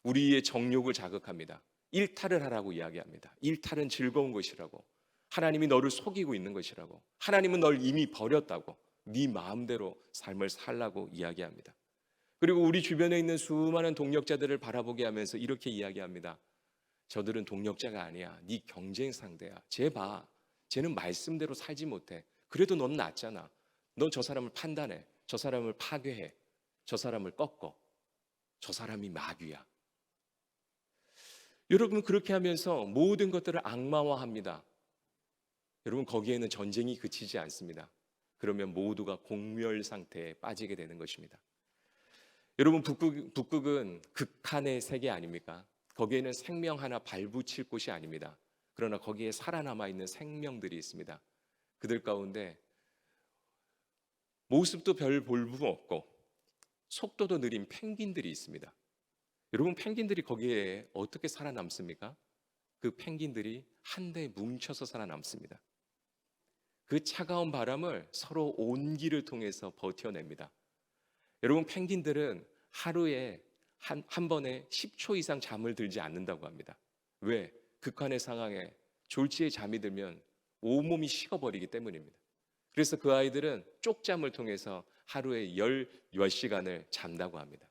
우리의 정욕을 자극합니다. 일탈을 하라고 이야기합니다. 일탈은 즐거운 것이라고. 하나님이 너를 속이고 있는 것이라고. 하나님은 널 이미 버렸다고. 네 마음대로 삶을 살라고 이야기합니다. 그리고 우리 주변에 있는 수많은 동력자들을 바라보게 하면서 이렇게 이야기합니다. 저들은 동력자가 아니야. 네 경쟁 상대야. 쟤 봐. 쟤는 말씀대로 살지 못해. 그래도 넌 낫잖아. 넌 저 사람을 판단해. 저 사람을 파괴해. 저 사람을 꺾어. 저 사람이 마귀야. 여러분, 그렇게 하면서 모든 것들을 악마화합니다. 여러분, 거기에는 전쟁이 그치지 않습니다. 그러면 모두가 공멸 상태에 빠지게 되는 것입니다. 여러분, 북극은 극한의 세계 아닙니까? 거기에는 생명 하나 발붙일 곳이 아닙니다. 그러나 거기에 살아남아 있는 생명들이 있습니다. 그들 가운데 모습도 별 볼품 없고 속도도 느린 펭귄들이 있습니다. 여러분, 펭귄들이 거기에 어떻게 살아남습니까? 그 펭귄들이 한데 뭉쳐서 살아남습니다. 그 차가운 바람을 서로 온기를 통해서 버텨냅니다. 여러분, 펭귄들은 하루에 한 번에 10초 이상 잠을 들지 않는다고 합니다. 왜? 극한의 상황에 졸지에 잠이 들면 온몸이 식어버리기 때문입니다. 그래서 그 아이들은 쪽잠을 통해서 하루에 몇 시간을 잔다고 합니다.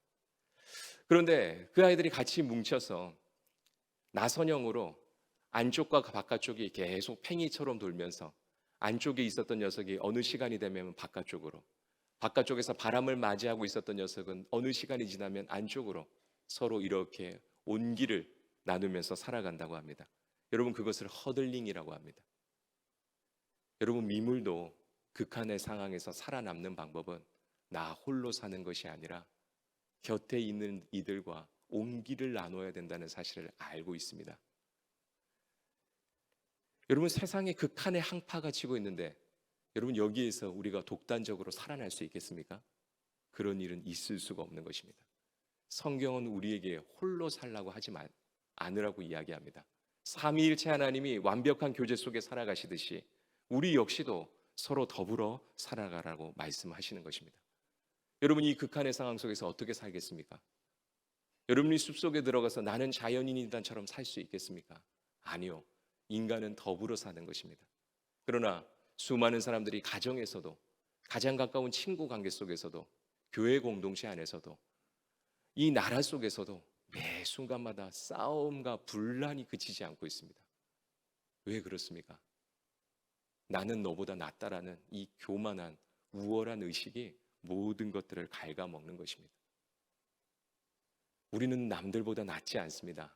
그런데 그 아이들이 같이 뭉쳐서 나선형으로 안쪽과 바깥쪽이 계속 팽이처럼 돌면서 안쪽에 있었던 녀석이 어느 시간이 되면 바깥쪽으로, 바깥쪽에서 바람을 맞이하고 있었던 녀석은 어느 시간이 지나면 안쪽으로 서로 이렇게 온기를 나누면서 살아간다고 합니다. 여러분, 그것을 허들링이라고 합니다. 여러분, 미물도 극한의 상황에서 살아남는 방법은 나 홀로 사는 것이 아니라 곁에 있는 이들과 온기를 나눠야 된다는 사실을 알고 있습니다. 여러분, 세상에 극한의 항파가 치고 있는데 여러분, 여기에서 우리가 독단적으로 살아날 수 있겠습니까? 그런 일은 있을 수가 없는 것입니다. 성경은 우리에게 홀로 살라고 하지 않으라고 이야기합니다. 삼위일체 하나님이 완벽한 교제 속에 살아가시듯이 우리 역시도 서로 더불어 살아가라고 말씀하시는 것입니다. 여러분, 이 극한의 상황 속에서 어떻게 살겠습니까? 여러분이 숲속에 들어가서 나는 자연인이다처럼 살 수 있겠습니까? 아니요. 인간은 더불어 사는 것입니다. 그러나 수많은 사람들이 가정에서도, 가장 가까운 친구 관계 속에서도, 교회 공동체 안에서도, 이 나라 속에서도 매 순간마다 싸움과 분란이 그치지 않고 있습니다. 왜 그렇습니까? 나는 너보다 낫다라는 이 교만한 우월한 의식이 모든 것들을 갉아먹는 것입니다. 우리는 남들보다 낫지 않습니다.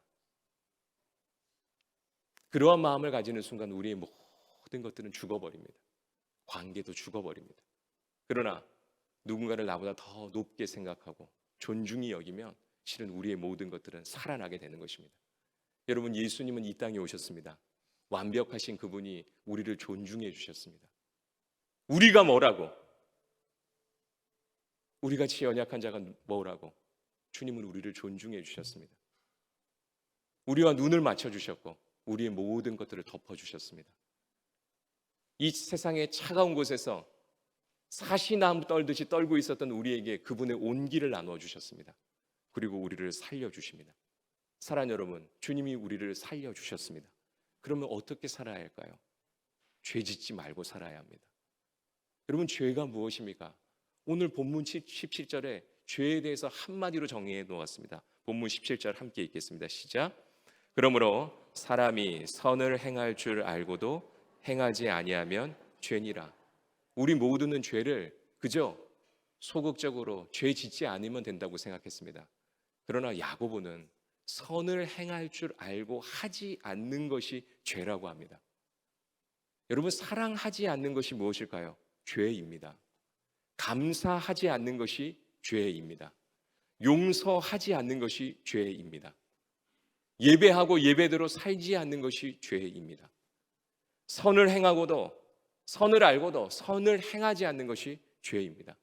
그러한 마음을 가지는 순간 우리의 모든 것들은 죽어버립니다. 관계도 죽어버립니다. 그러나 누군가를 나보다 더 높게 생각하고 존중히 여기면 실은 우리의 모든 것들은 살아나게 되는 것입니다. 여러분, 예수님은 이 땅에 오셨습니다. 완벽하신 그분이 우리를 존중해 주셨습니다. 우리가 뭐라고? 우리같이 연약한 자가 뭐라고? 주님은 우리를 존중해 주셨습니다. 우리와 눈을 맞춰 주셨고 우리의 모든 것들을 덮어 주셨습니다. 이 세상의 차가운 곳에서 사시나무 떨듯이 떨고 있었던 우리에게 그분의 온기를 나누어 주셨습니다. 그리고 우리를 살려 주십니다. 사랑하는 여러분, 주님이 우리를 살려 주셨습니다. 그러면 어떻게 살아야 할까요? 죄 짓지 말고 살아야 합니다. 여러분, 죄가 무엇입니까? 오늘 본문 17절에 죄에 대해서 한마디로 정의해 놓았습니다. 본문 17절 함께 읽겠습니다. 시작. 그러므로 사람이 선을 행할 줄 알고도 행하지 아니하면 죄니라. 우리 모두는 죄를 그저 소극적으로 죄 짓지 않으면 된다고 생각했습니다. 그러나 야고보는 선을 행할 줄 알고 하지 않는 것이 죄라고 합니다. 여러분, 사랑하지 않는 것이 무엇일까요? 죄입니다. 감사하지 않는 것이 죄입니다. 용서하지 않는 것이 죄입니다. 예배하고 예배대로 살지 않는 것이 죄입니다. 선을 행하고도, 선을 알고도 선을 행하지 않는 것이 죄입니다.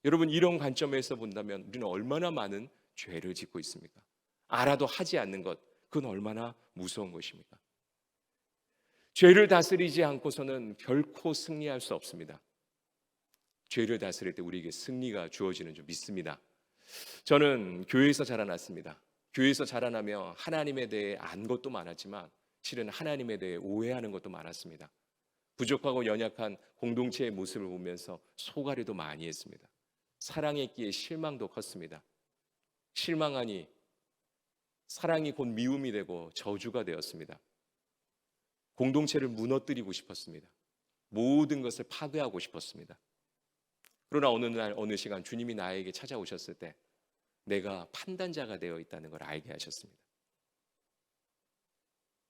여러분, 이런 관점에서 본다면 우리는 얼마나 많은 죄를 짓고 있습니까? 알아도 하지 않는 것, 그건 얼마나 무서운 것입니까? 죄를 다스리지 않고서는 결코 승리할 수 없습니다. 죄를 다스릴 때 우리에게 승리가 주어지는 줄 믿습니다. 저는 교회에서 자라났습니다. 교회에서 자라나며 하나님에 대해 안 것도 많았지만 실은 하나님에 대해 오해하는 것도 많았습니다. 부족하고 연약한 공동체의 모습을 보면서 소가리도 많이 했습니다. 사랑했기에 실망도 컸습니다. 실망하니 사랑이 곧 미움이 되고 저주가 되었습니다. 공동체를 무너뜨리고 싶었습니다. 모든 것을 파괴하고 싶었습니다. 그러나 어느 날 어느 시간 주님이 나에게 찾아오셨을 때 내가 판단자가 되어 있다는 걸 알게 하셨습니다.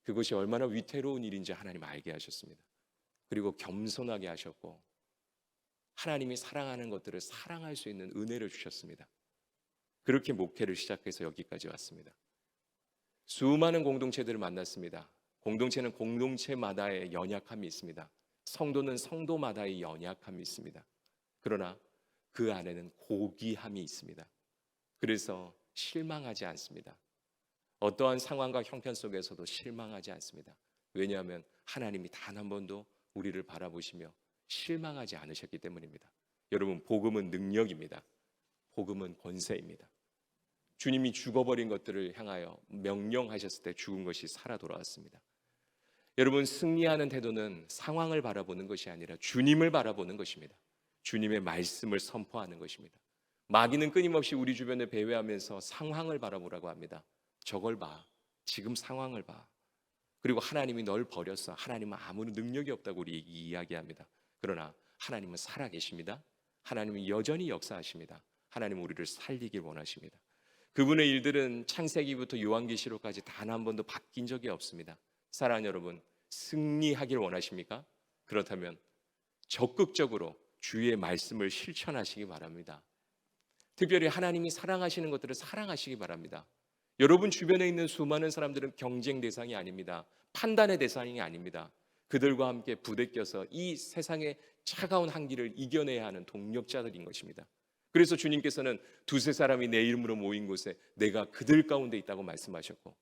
그것이 얼마나 위태로운 일인지 하나님 알게 하셨습니다. 그리고 겸손하게 하셨고 하나님이 사랑하는 것들을 사랑할 수 있는 은혜를 주셨습니다. 그렇게 목회를 시작해서 여기까지 왔습니다. 수많은 공동체들을 만났습니다. 공동체는 공동체마다의 연약함이 있습니다. 성도는 성도마다의 연약함이 있습니다. 그러나 그 안에는 고귀함이 있습니다. 그래서 실망하지 않습니다. 어떠한 상황과 형편 속에서도 실망하지 않습니다. 왜냐하면 하나님이 단 한 번도 우리를 바라보시며 실망하지 않으셨기 때문입니다. 여러분, 복음은 능력입니다. 복음은 권세입니다. 주님이 죽어버린 것들을 향하여 명령하셨을 때 죽은 것이 살아 돌아왔습니다. 여러분, 승리하는 태도는 상황을 바라보는 것이 아니라 주님을 바라보는 것입니다. 주님의 말씀을 선포하는 것입니다. 마귀는 끊임없이 우리 주변을 배회하면서 상황을 바라보라고 합니다. 저걸 봐. 지금 상황을 봐. 그리고 하나님이 널 버렸어. 하나님은 아무런 능력이 없다고 우리에게 이야기합니다. 그러나 하나님은 살아계십니다. 하나님은 여전히 역사하십니다. 하나님은 우리를 살리길 원하십니다. 그분의 일들은 창세기부터 요한계시록까지 단 한 번도 바뀐 적이 없습니다. 사랑하는 여러분, 승리하길 원하십니까? 그렇다면 적극적으로 주의 말씀을 실천하시기 바랍니다. 특별히 하나님이 사랑하시는 것들을 사랑하시기 바랍니다. 여러분 주변에 있는 수많은 사람들은 경쟁 대상이 아닙니다. 판단의 대상이 아닙니다. 그들과 함께 부대껴서 이 세상의 차가운 한기를 이겨내야 하는 동력자들인 것입니다. 그래서 주님께서는 두세 사람이 내 이름으로 모인 곳에 내가 그들 가운데 있다고 말씀하셨고,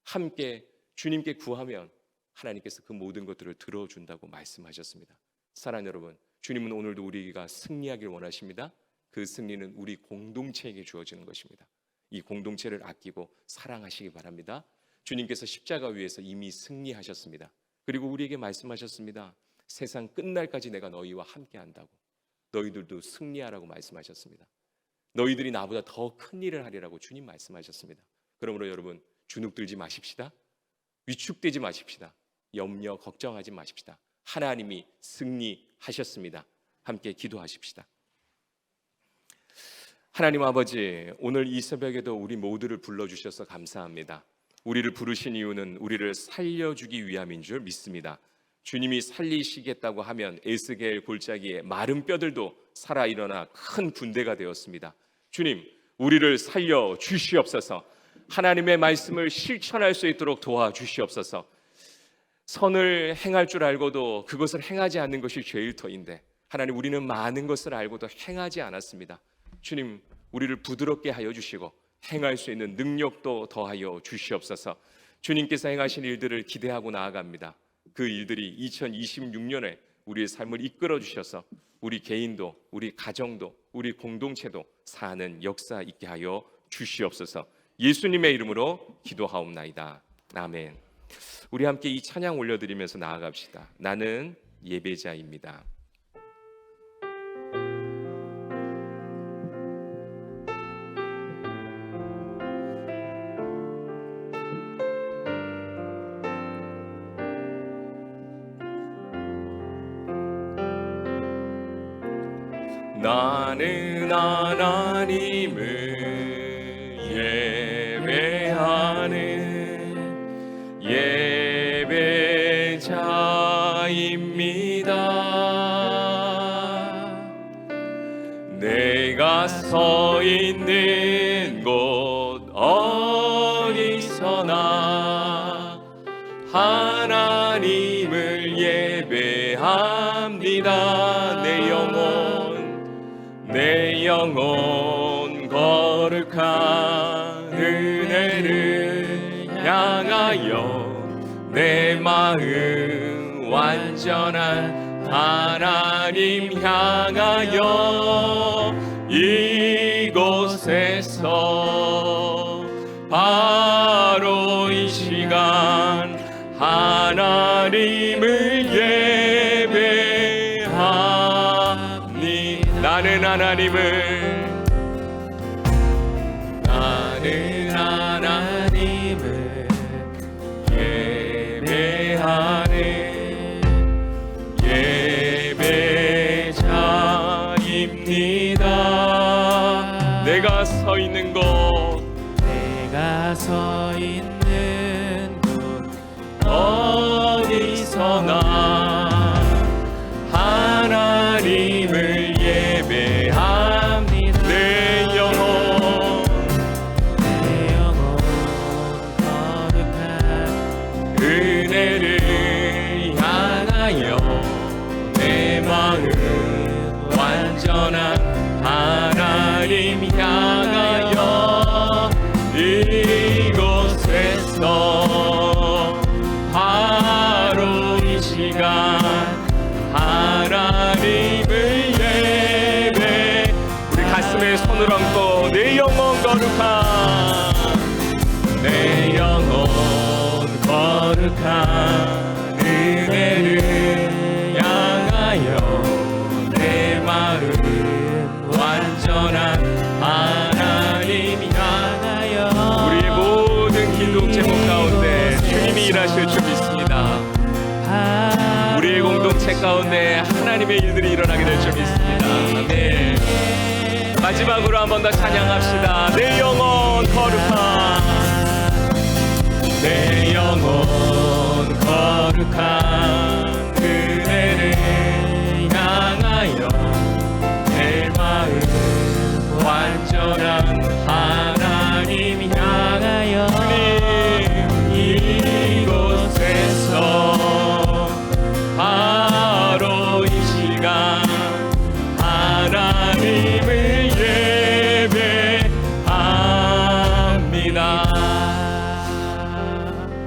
함께 주님께 구하면 하나님께서 그 모든 것들을 들어준다고 말씀하셨습니다. 사랑하는 여러분, 주님은 오늘도 우리가 승리하길 원하십니다. 그 승리는 우리 공동체에게 주어지는 것입니다. 이 공동체를 아끼고 사랑하시기 바랍니다. 주님께서 십자가 위에서 이미 승리하셨습니다. 그리고 우리에게 말씀하셨습니다. 세상 끝날까지 내가 너희와 함께 한다고. 너희들도 승리하라고 말씀하셨습니다. 너희들이 나보다 더 큰 일을 하리라고 주님 말씀하셨습니다. 그러므로 여러분, 주눅들지 마십시다. 위축되지 마십시다. 염려, 걱정하지 마십시다. 하나님이 승리하셨습니다. 함께 기도하십시다. 하나님 아버지, 오늘 이 새벽에도 우리 모두를 불러주셔서 감사합니다. 우리를 부르신 이유는 우리를 살려주기 위함인 줄 믿습니다. 주님이 살리시겠다고 하면 에스겔 골짜기에 마른 뼈들도 살아 일어나 큰 군대가 되었습니다. 주님, 우리를 살려 주시옵소서. 하나님의 말씀을 실천할 수 있도록 도와주시옵소서. 선을 행할 줄 알고도 그것을 행하지 않는 것이 죄일 터인데, 하나님, 우리는 많은 것을 알고도 행하지 않았습니다. 주님, 우리를 부드럽게 하여 주시고 행할 수 있는 능력도 더하여 주시옵소서. 주님께서 행하신 일들을 기대하고 나아갑니다. 그 일들이 2026년에 우리의 삶을 이끌어 주셔서 우리 개인도, 우리 가정도, 우리 공동체도 사는 역사 있게 하여 주시옵소서. 예수님의 이름으로 기도하옵나이다. 아멘. 우리 함께 이 찬양 올려드리면서 나아갑시다. 나는 예배자입니다. 나는 하나님을 예배하옵나이다. 하나님을 예배합니다. 내 영혼 거룩한 은혜를 향하여 내 마음 완전한 하나님 향하여 이곳에서 바로 이 시간 하나님을 예배하니 나는 하나님을 예배하는 예배자입니다. 내가 서 있는 곳 어디서나 하나님을 예배합니다. 내 영혼 거룩한 은혜를 향하여 내 마음 완전한 하나님 향하여 이곳에서 바로 이 시간 하나님을 예배 우리 가슴에 손을 얹고 내 영혼 거룩한 은혜를 향하여 내 마음 완전한 하나님 향하여 우리의 모든 기도 제목 가운데 주님이 일하실 줄 믿습니다. 우리의 공동체 가운데 하나님의 일들이 일어나게 될 줄 믿습니다. 아멘. 마지막으로 한 번 더 찬양합시다. 내 영혼 거룩한 은혜를 향하여 내 마음 완전한 하나님 향하여 주님 이곳에서 바로 이 시간 하나님을 예배합니다.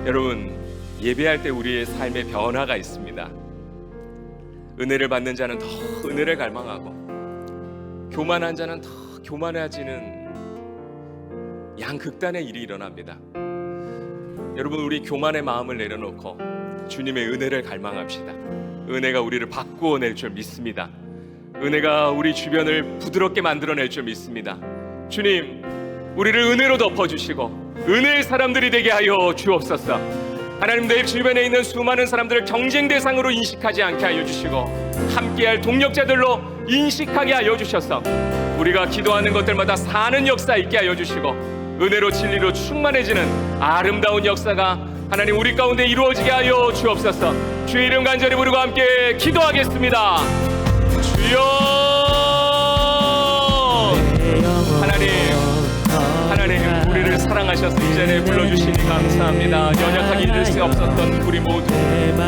여러분, 예배할 때 우리의 삶에 변화가 있습니다. 은혜를 받는 자는 더 은혜를 갈망하고 교만한 자는 더 교만해지는 양극단의 일이 일어납니다. 여러분, 우리 교만의 마음을 내려놓고 주님의 은혜를 갈망합시다. 은혜가 우리를 바꾸어낼 줄 믿습니다. 은혜가 우리 주변을 부드럽게 만들어낼 줄 믿습니다. 주님, 우리를 은혜로 덮어주시고 은혜의 사람들이 되게 하여 주옵소서. 하나님, 내 주변에 있는 수많은 사람들을 경쟁 대상으로 인식하지 않게 하여 주시고 함께할 동력자들로 인식하게 하여 주셔서 우리가 기도하는 것들마다 사는 역사 있게 하여 주시고 은혜로 진리로 충만해지는 아름다운 역사가 하나님 우리 가운데 이루어지게 하여 주옵소서. 주의 이름 간절히 부르고 함께 기도하겠습니다. 주여, 하나님 우리를 사랑하셔서 이 자리에 불러주시니 감사합니다. 연약하게 이룰 수 없었던 우리 모두,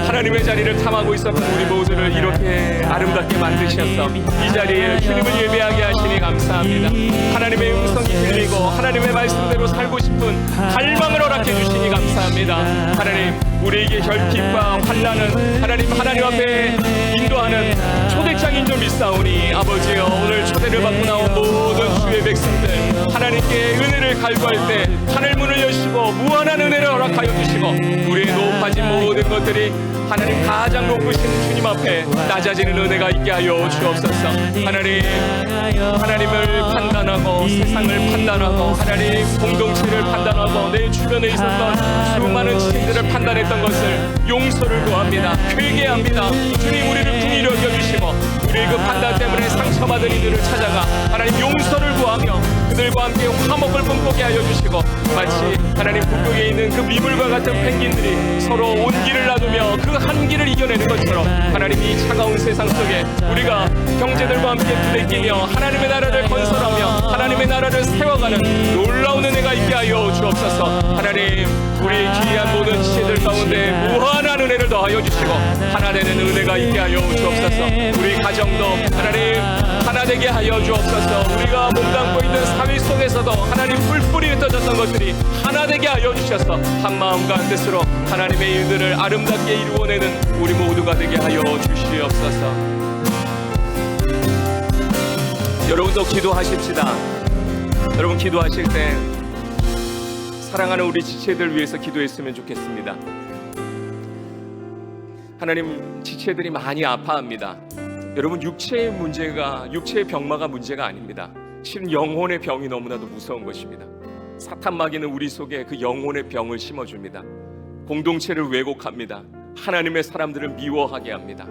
하나님의 자리를 탐하고 있었던 우리 모두를 이렇게 아름답게 만드셔서 이 자리에 주님을 예배하게 하시니 감사합니다. 하나님의 음성이 들리고 하나님의 말씀대로 살고 싶은 갈망을 허락해 주시니 감사합니다. 하나님, 우리에게 결핍과 환난은 하나님 앞에 인도하는 초대장인 줄 믿사오니 아버지여, 오늘 초대를 받고 나온 모든 주의 백성들 하나님께 은혜를 갈구할 때 하늘문을 여시고 무한한 은혜를 허락하여 주시고 우리의 높아진 모든 것들이 하나님 가장 높으신 주님 앞에 낮아지는 은혜가 있게 하여 주옵소서. 하나님을 판단하고 세상을 판단하고 하나님 공동체를 판단하고 내 주변에 있었던 수많은 신들을 판단했던 것을 용서를 구합니다. 회개합니다. 주님, 우리를 긍휼히 여겨주시고 우리의 그 판단 때문에 상처받은 이들을 찾아가 하나님 용서를 구하며 그들과 함께 화목을 꿈꾸게 하여 주시고 마치 하나님 북극에 있는 그 미물과 같은 펭귄들이 서로 온기를 나누며 그 한기를 이겨내는 것처럼 하나님 이 차가운 세상 속에 우리가 형제들과 함께 부대끼며 하나님의 나라를 건설하며 하나님의 나라를 세워가는 놀라운 은혜가 있게 하여 주옵소서. 하나님, 우리의 귀한 모든 지체들 가운데 무한한 은혜를 더하여 주시고 하나 되는 은혜가 있게 하여 주옵소서. 우리 가정도 하나님 하나 되게 하여 주옵소서. 우리가 몸담고 있는 사회 속에서도 하나님 뿔뿔이 흩어졌던 것들이 하나 되게 하여 주셔서 한 마음과 한 뜻으로 하나님의 일들을 아름답게 이루어내는 우리 모두가 되게 하여 주시옵소서. 여러분도 기도하십시다. 여러분 기도하실 때 사랑하는 우리 지체들 위해서 기도했으면 좋겠습니다. 하나님, 지체들이 많이 아파합니다. 여러분, 육체의 병마가 문제가 아닙니다. 실은 영혼의 병이 너무나도 무서운 것입니다. 사탄 마귀는 우리 속에 그 영혼의 병을 심어줍니다. 공동체를 왜곡합니다. 하나님의 사람들을 미워하게 합니다.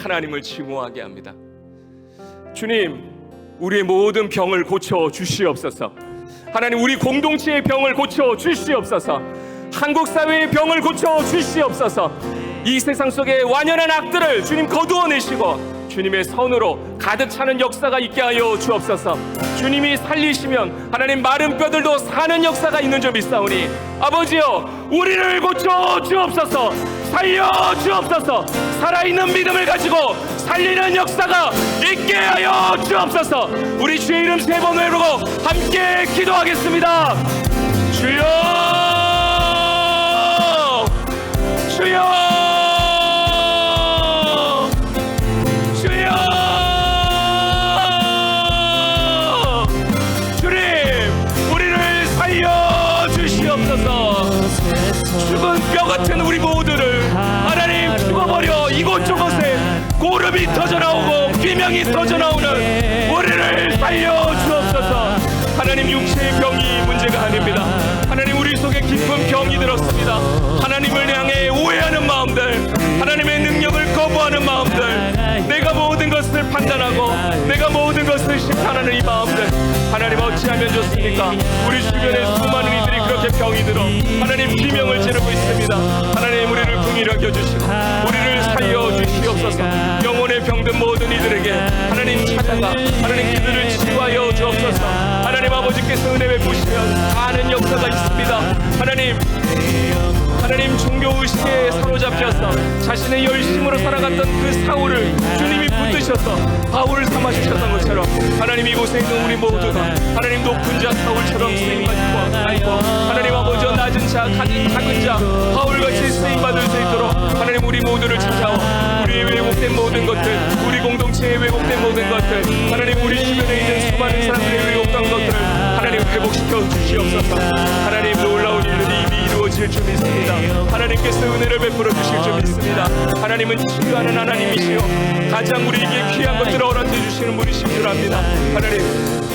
하나님을 증오하게 합니다. 주님, 우리의 모든 병을 고쳐 주시옵소서. 하나님, 우리 공동체의 병을 고쳐 주시옵소서. 한국 사회의 병을 고쳐 주시옵소서. 이 세상 속에 완연한 악들을 주님 거두어내시고 주님의 선으로 가득 차는 역사가 있게 하여 주옵소서. 주님이 살리시면 하나님 마른 뼈들도 사는 역사가 있는 줄 믿사오니 아버지여, 우리를 고쳐 주옵소서. 살려 주옵소서. 살아있는 믿음을 가지고 살리는 역사가 있게 하여 주옵소서. 우리 주의 이름 세 번 외우고 함께 기도하겠습니다. 주여, 주여, 죽은 뼈 같은 우리 모두를 하나님 죽어버려 이곳저곳에 고름이 터져나오고 비명이 터져나오는 우리를 살려 주옵소서. 하나님, 육체의 병이 문제가 아닙니다. 하나님, 우리 속에 깊은 병이 들었습니다. 하나님을 향해 오해하는 마음들, 하나님의 능력을 거부하는 마음들, 내가 모든 것을 판단하고 내가 모든 것을 심판하는 이 마음들, 하나님 어찌하면 좋습니까? 우리 주변에 수많은 이들이 그렇게 병이 들어 하나님 비명을 지르고 있습니다. 하나님, 우리를 긍휼히 여주시고 우리를 살려 주시옵소서. 영혼의 병든 모든 이들에게 하나님 찾아가 하나님 그들을 치유하여 주옵소서. 하나님 아버지께서 은혜 베푸시면 사는 역사가 있습니다. 하나님 종교의식에 사로잡혀서 자신의 열심으로 살아갔던 그 사울을 주님이 붙드셔서 바울을 삼아주셨던 것처럼 하나님, 이곳에 있는 우리 모두가 하나님 높은 자 사울처럼 쓰임받고 하나님 아버지 낮은 자 작은 자 바울같이 쓰임받을 수 있도록 하나님, 우리 모두를 찾아와 우리의 왜곡된 모든 것들, 우리 공동체의 왜곡된 모든 것들, 하나님 우리 주변에 있는 수많은 사람들의 왜곡된 것들을 하나님 회복시켜 주시옵소서. 하나님, 놀라운 일들이 이미 이루어질 줄 믿습니다. 하나님께서 은혜를 베풀어 주실 줄 믿습니다. 하나님은 치유하는 하나님이시요 가장 우리에게 귀한 것들을 허락해 주시는 분이신 줄 압니다.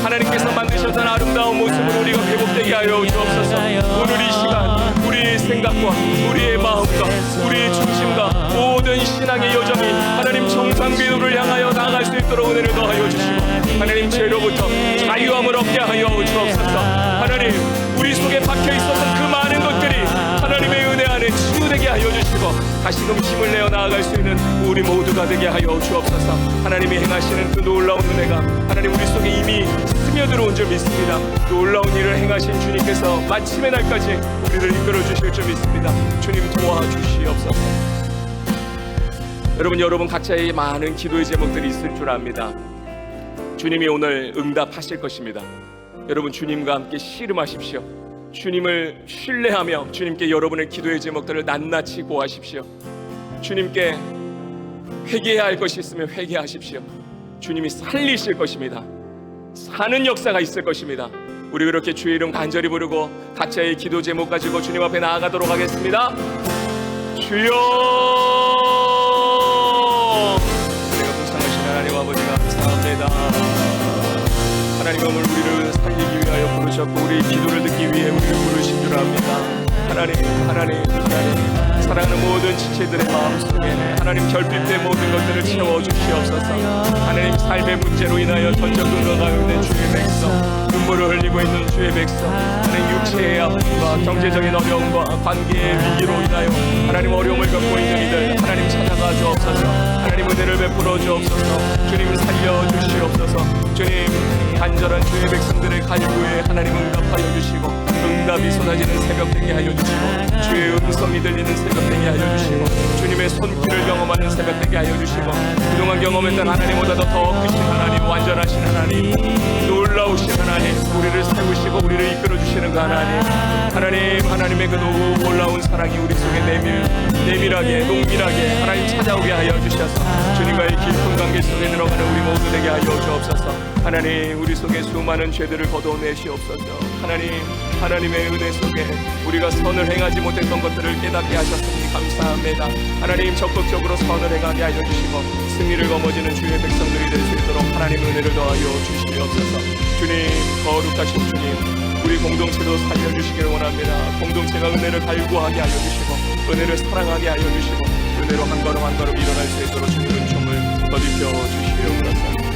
하나님께서 만드셨던 아름다운 모습을 우리가 회복되게 하여 주옵소서. 오늘 이 시간 우리의 생각과 우리의 마음과 우리의 중심과 모든 신앙의 여정이 하나님 정상궤도를 향하여 나아갈 수 있도록 은혜를 더하여 주시고 하나님, 죄로부터 자유함을 얻게 하여 주옵소서. 하나님, 우리 속에 박혀 있었던 그 많은 것들이 하나님의 은혜 안에 치유되게 하여 주시고 다시금 힘을 내어 나아갈 수 있는 우리 모두가 되게 하여 주옵소서. 하나님이 행하시는 그 놀라운 은혜가 하나님 우리 속에 이미 스며들어온 줄 믿습니다. 놀라운 일을 행하신 주님께서 마침의 날까지 우리를 이끌어 주실 줄 믿습니다. 주님 도와주시옵소서. 여러분 각자의 많은 기도의 제목들이 있을 줄 압니다. 주님이 오늘 응답하실 것입니다. 여러분, 주님과 함께 씨름하십시오. 주님을 신뢰하며 주님께 여러분의 기도의 제목들을 낱낱이 고하십시오. 주님께 회개해야 할 것이 있으면 회개하십시오. 주님이 살리실 것입니다. 사는 역사가 있을 것입니다. 우리 그렇게 주의 이름 간절히 부르고 각자의 기도 제목 가지고 주님 앞에 나아가도록 하겠습니다. 주여, 내가 불쌍하신 하나님 아버지 감사합니다. 하나님, 오늘 우리를 살리기 위하여 부르셨고 우리 기도를 듣기 위해 우리를 부르신 줄 압니다. 하나님, 사랑하는 모든 지체들의 마음속에 하나님 결핍된 모든 것들을 채워주시옵소서. 하나님, 삶의 문제로 인하여 던져둔 가운데 주의 백성, 눈물을 흘리고 있는 주의 백성, 하나님 육체의 아픔과 고통과 경제적인 어려움과 관계의 위기로 인하여 하나님 어려움을 겪고 있는 이들 하나님 찾아가 주옵소서. 하나님 은혜를 베풀어 주옵소서. 주님 살려 주시옵소서. 주님 간절한 주의 백성들의 간구에 하나님 응답하여 주시고 응답이 쏟아지는 새벽 되게 하여 주시고 주의 음성이 들리는 새벽 되게 하여 주시고 주님의 손길을 경험하는 새벽 되게 하여 주시고 그동안 경험했던 하나님보다도 더 크신 하나님, 완전하신 하나님, 놀라우신 하나님, 우리를 세우시고 우리를 이끌어 주시는 그 하나님의 그 놀라운 사랑이 우리 속에 내밀하게 농밀하게 하나님 찾아오게 하여 주셔서 주님과의 깊은 관계 속에 들어가는 우리 모두 되게 하여 주옵소서. 하나님 우리 속에 수많은 죄들을 걷어내시옵소서. 하나님의 은혜 속에 우리가 선을 행하지 못했던 것들을 깨닫게 하셨으니 감사합니다. 하나님 적극적으로 선을 행하게 하여 주시고 승리를 거머쥐는 주의 백성들이 될 수 있도록 하나님 은혜를 더하여 주시옵소서. 주님 거룩하신 주님 우리 공동체도 살려주시기를 원합니다. 공동체가 은혜를 갈구하게 하여 주시고 은혜를 사랑하게 하여 주시고 은혜로 한 걸음 한 걸음 일어날 수 있도록 주님 은총을 더입혀 주시옵소서.